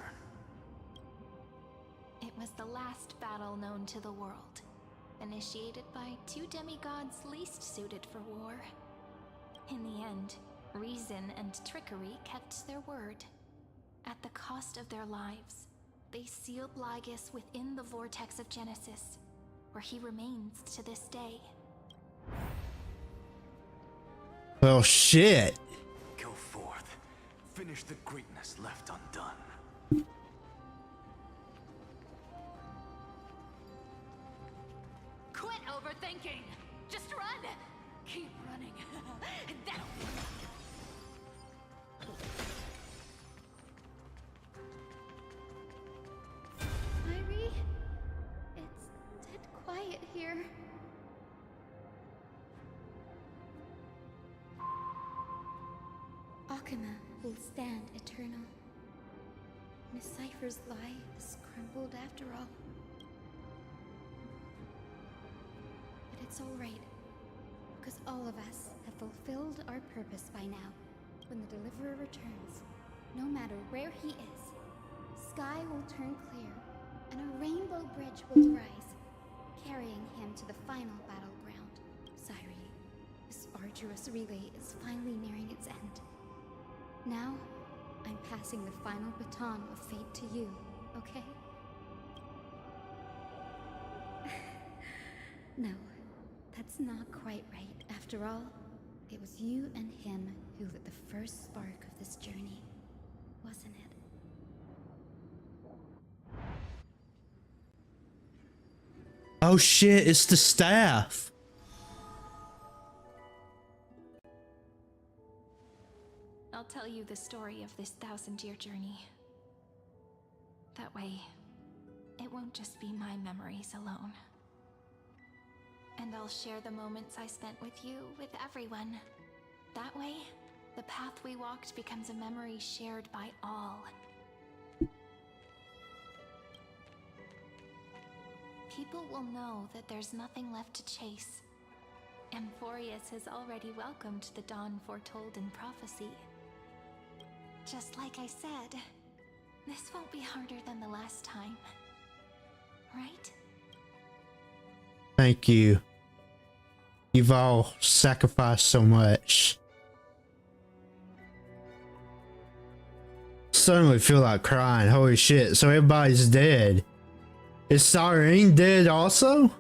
It was the last battle known to the world, initiated by two demigods least suited for war. In the end, reason and trickery kept their word. At the cost of their lives, they sealed Lygus within the vortex of Genesis, where he remains to this day. Well, shit. Go forth. Finish the greatness left undone. Quit overthinking! Just run! Keep running. That'll... Irie, it's dead quiet here. Akama will stand eternal. Miss Cypher's lie is crumbled after all. But it's all right, because all of us have fulfilled our purpose by now. When the Deliverer returns, no matter where he is, sky will turn clear, and a rainbow bridge will rise, carrying him to the final battleground. Cyrie, this arduous relay is finally nearing its end. Now, I'm passing the final baton of fate to you, okay? No, that's not quite right. After all, it was you and him who lit the first spark of this journey, wasn't it? Oh shit, it's the staff. I'll tell you the story of this 1,000-year journey. That way, it won't just be my memories alone. And I'll share the moments I spent with you with everyone. That way, the path we walked becomes a memory shared by all. People will know that there's nothing left to chase. Amphorius has already welcomed the dawn foretold in prophecy. Just like I said, this won't be harder than the last time. Right? Thank you. You've all sacrificed so much. Suddenly feel like crying. Holy shit. So everybody's dead. Is Cyrene dead also?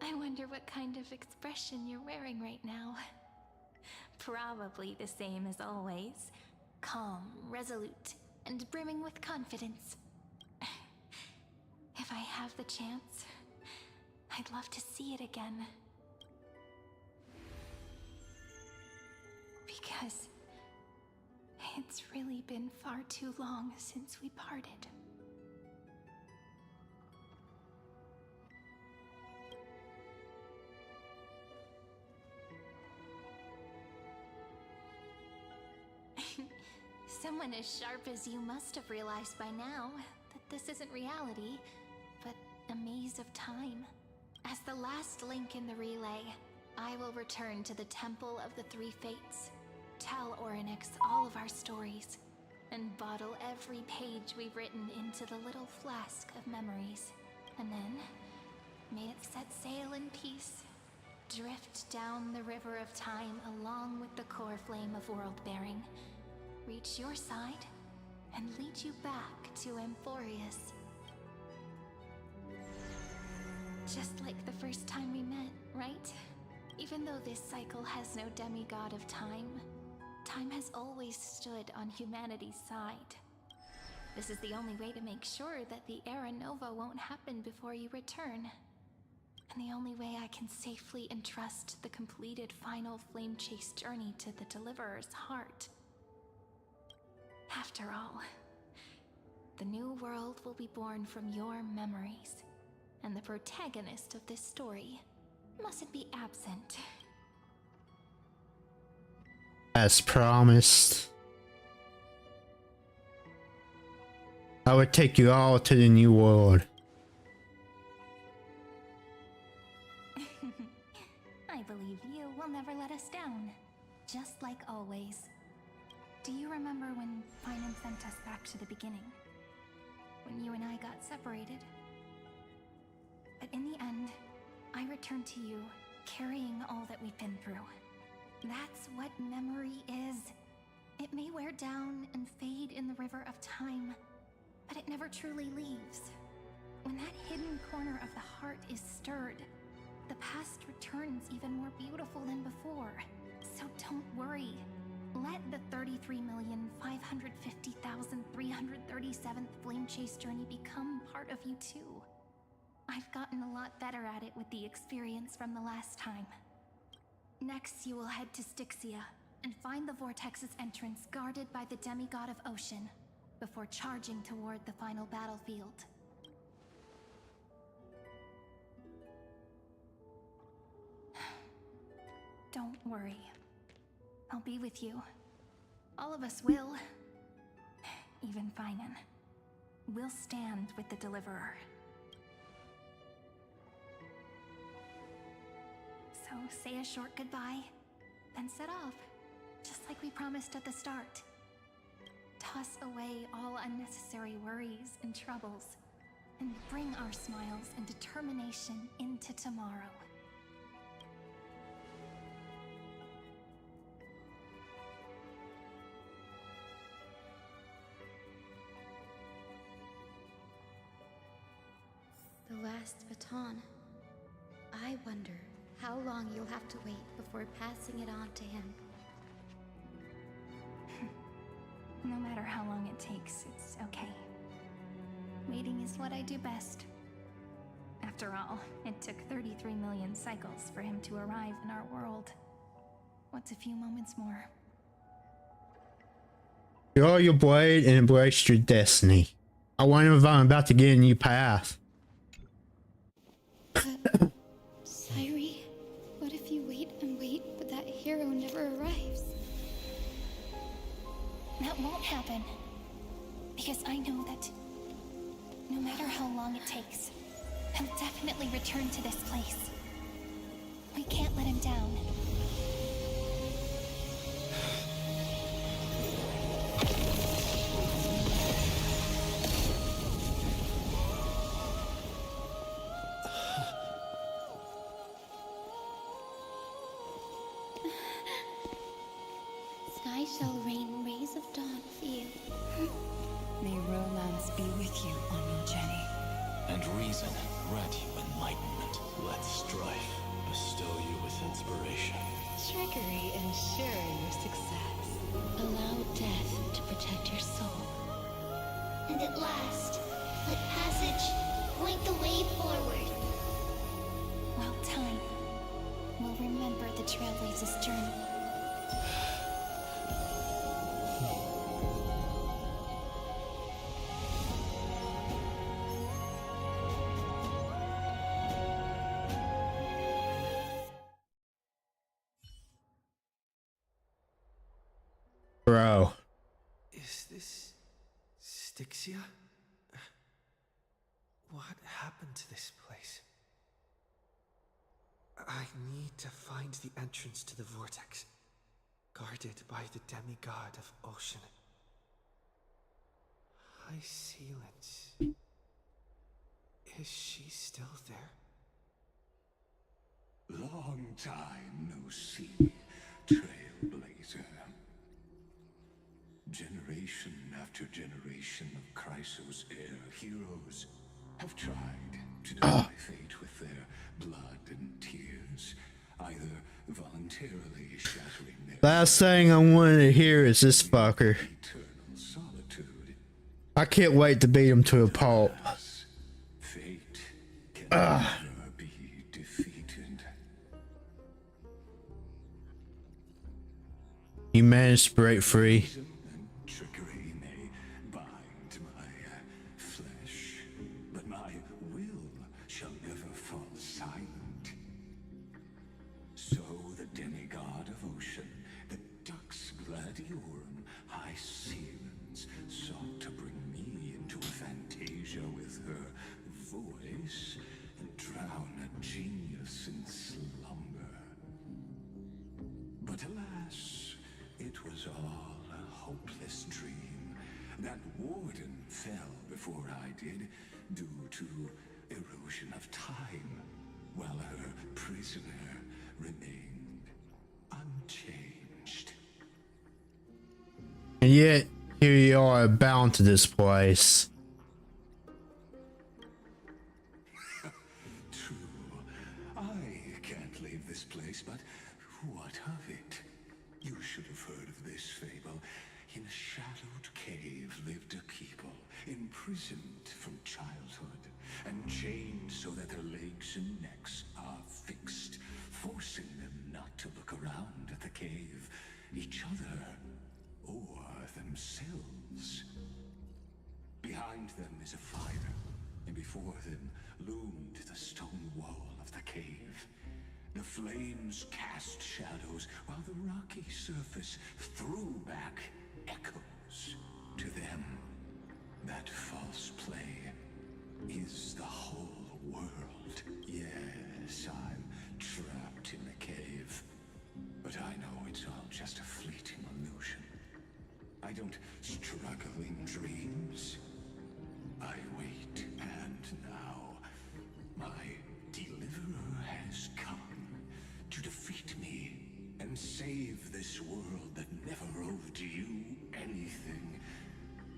I wonder what kind of expression you're wearing right now. Probably the same as always. Calm, resolute, and brimming with confidence. If I have the chance, I'd love to see it again. Because it's really been far too long since we parted. Someone as sharp as you must have realized by now that this isn't reality, but a maze of time. As the last link in the relay, I will return to the Temple of the Three Fates, tell Orynyx all of our stories, and bottle every page we've written into the little flask of memories. And then, may it set sail in peace, drift down the river of time along with the core flame of world-bearing, reach your side, and lead you back to Amphorius. Just like the first time we met, right? Even though this cycle has no demigod of time, time has always stood on humanity's side. This is the only way to make sure that the Era Nova won't happen before you return. And the only way I can safely entrust the completed final flame chase journey to the Deliverer's heart. After all, the new world will be born from your memories, and the protagonist of this story mustn't be absent. As promised, I would take you all to the new world. I believe you will never let us down, just like always. Do you remember when Finan sent us back to the beginning? When you and I got separated? But in the end, I returned to you, carrying all that we've been through. That's what memory is. It may wear down and fade in the river of time, but it never truly leaves. When that hidden corner of the heart is stirred, the past returns even more beautiful than before. So don't worry. Let the 33,550,337th Flame Chase journey become part of you too. I've gotten a lot better at it with the experience from the last time. Next, you will head to Styxia and find the Vortex's entrance guarded by the demigod of Ocean before charging toward the final battlefield. Don't worry. I'll be with you. All of us will. Even Finan. We'll stand with the Deliverer. So say a short goodbye, then set off, just like we promised at the start. Toss away all unnecessary worries and troubles, and bring our smiles and determination into tomorrow. The last baton. I wonder how long you'll have to wait before passing it on to him. No matter how long it takes, it's okay. Waiting is what I do best. After all, it took 33 million cycles for him to arrive in our world. What's a few moments more? Draw your blade and embrace your destiny. I wonder if I'm about to get a new path. Sairi, what if you wait and wait, but that hero never arrives? That won't happen. Because I know that no matter how long it takes, he'll definitely return to this place. We can't let him down. Sky shall rain rays of dawn for you. May romance be with you on your journey. And reason grant you enlightenment. Let strife bestow you with inspiration. Trickery ensure your success. Allow death to protect your soul. And at last, let passage point the way forward. Well timed. We'll remember the Trailblazer's journey. Bro. Is Styxia? What happened to this place? I need to find the entrance to the vortex, guarded by the demigod of ocean. High Sealants. Is she still there? Long time no see, Trailblazer. Generation after generation of Chrysos Air heroes have tried to defy fate with their blood and tears, either voluntarily shattering their Last thing I wanted to hear is this fucker. eternal solitude. I can't wait to beat him to a pulp. Fate can never be defeated. He managed to break free. Trickery may bind my flesh, but my will shall never fall silent. So the demigod of ocean, the Dux Gladiorum, High Sealants, sought to bring me into a fantasia with her voice and drown a genius in slumber. But alas, it was all a hopeless dream. That warden fell before I did, due to erosion of time, while her prisoner remained unchanged. And yet, here you are bound to this place. True, I can't leave this place, but what of it? You should have heard of this fable. In a shadowed cave lived a people, imprisoned from childhood, and chained so that their legs and necks are fixed, forcing them not to look around at the cave, each other, or themselves. Behind them is a fire, and before them loomed the stone wall of the cave. The flames cast shadows, while the rocky surface threw back echoes to them. That false play is the whole world. Yes, I'm trapped in the cave, but I know it's all just a fleeting illusion. I don't struggle in dreams. I wait, and now my deliverer has come to defeat me and save this world that never owed you anything.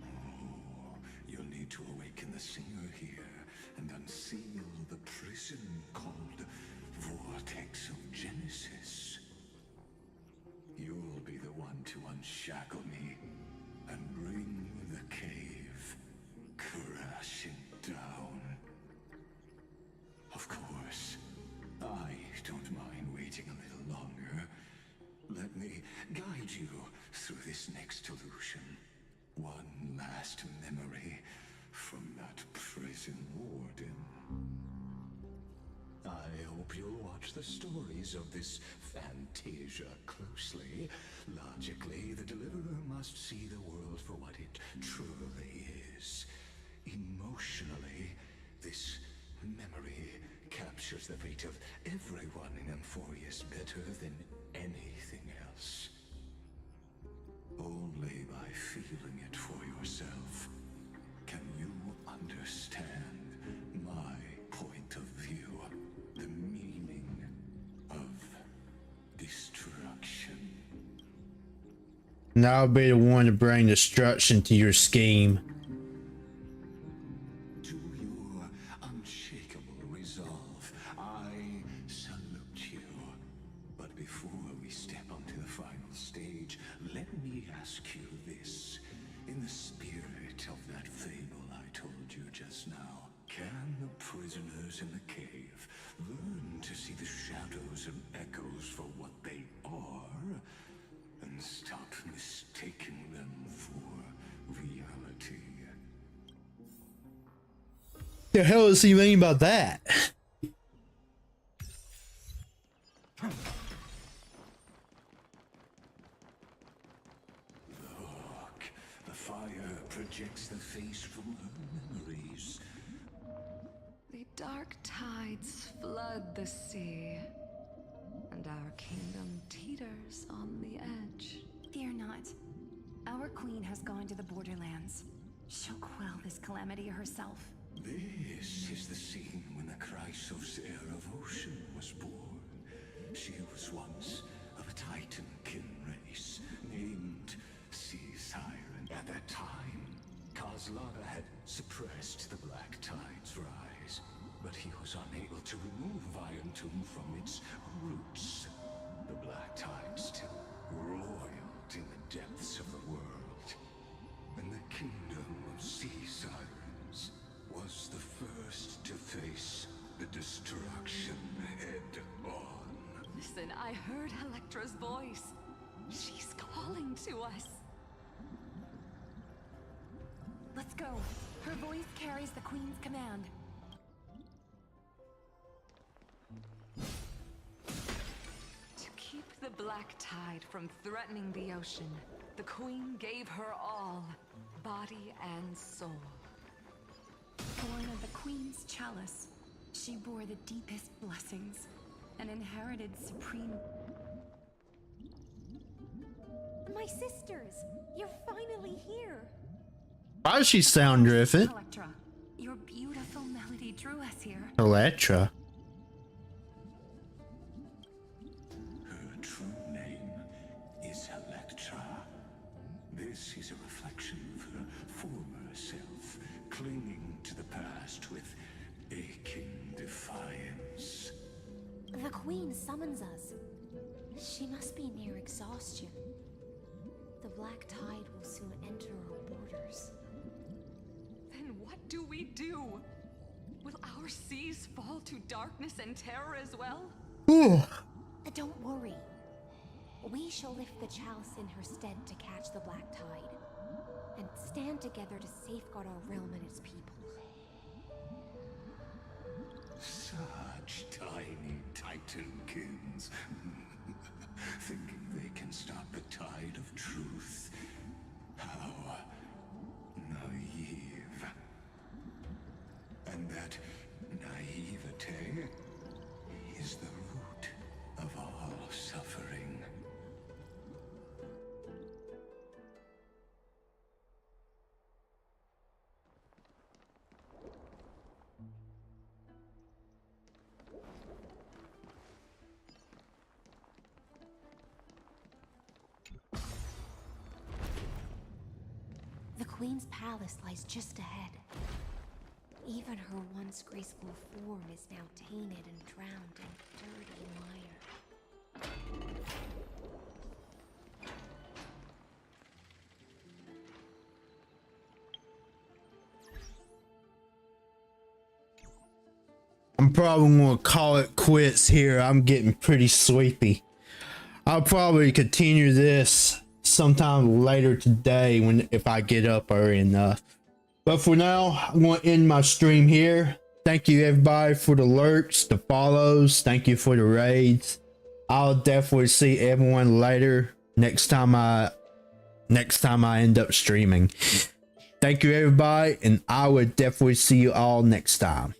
Oh, you'll need to awaken the singer here and unseal the prison called Vortex of Genesis. You'll be the one to unshackle me and bring the cave crashing down. Of course, I don't mind waiting a little longer. Let me guide you through this next illusion. One last memory from that prison warden. I hope you'll watch the stories of this fantasia closely. Logically, the deliverer must see the world for what it truly is. Emotionally, this memory captures the fate of everyone in Emphorius better than anything else. Only by feeling it for yourself can you understand my point of view, the meaning of destruction. And I'll be the one to bring destruction to your scheme. To your unshakable resolve, I salute you. But before we step onto the final stage, let me ask you this. In the spirit of that fable I told you just now, can the prisoners in the cave learn to see the shadows and echoes for what they are, and stop mistaking them for reality? The hell does he mean by that? Look, the fire projects the face from her memories. The dark tides flood the sea, and our kingdom teeters on the edge. Fear not. Our queen has gone to the borderlands. She'll quell this calamity herself. This is the scene when the Chrysos heir of ocean was born. She was once of a Titan-kin race named Sea Siren. At that time, Kozlana had suppressed the Black Tide's rise, but he was unable to remove Iron Tomb from its roots. The Black Tide still roiled in the depths of the world, and the kingdom of Sea Sirens was the first to face the destruction head on. Listen, I heard Electra's voice. She's calling to us. Let's go. Her voice carries the queen's command. To keep the Black Tide from threatening the ocean, the queen gave her all, body and soul. Born of the queen's chalice, she bore the deepest blessings and inherited supreme... My sisters! You're finally here! Why does she sound different? Electra, your beautiful melody drew us here. Electra. Her true name is Electra. This is a reflection of her former self, clinging to the past with aching defiance. The queen summons us. She must be near exhaustion. The Black Tide will soon enter our borders. Then what do we do? Will our seas fall to darkness and terror as well? Don't worry. We shall lift the chalice in her stead to catch the Black Tide, and stand together to safeguard our realm and its people. Such tiny Titankins, thinking they can stop the tide of truth. How naive. And that naivete is the root of all suffering. The Queen's palace lies just ahead. Even her once graceful form is now tainted and drowned in dirty mire. I'm probably gonna call it quits here. I'm getting pretty sleepy. I'll probably continue this sometime later today if I get up early enough. But for now, I'm going to end my stream here. Thank you everybody for the lurks, the follows. Thank you for the raids. I'll definitely see everyone later next time I end up streaming. Thank you everybody, and I will definitely see you all next time.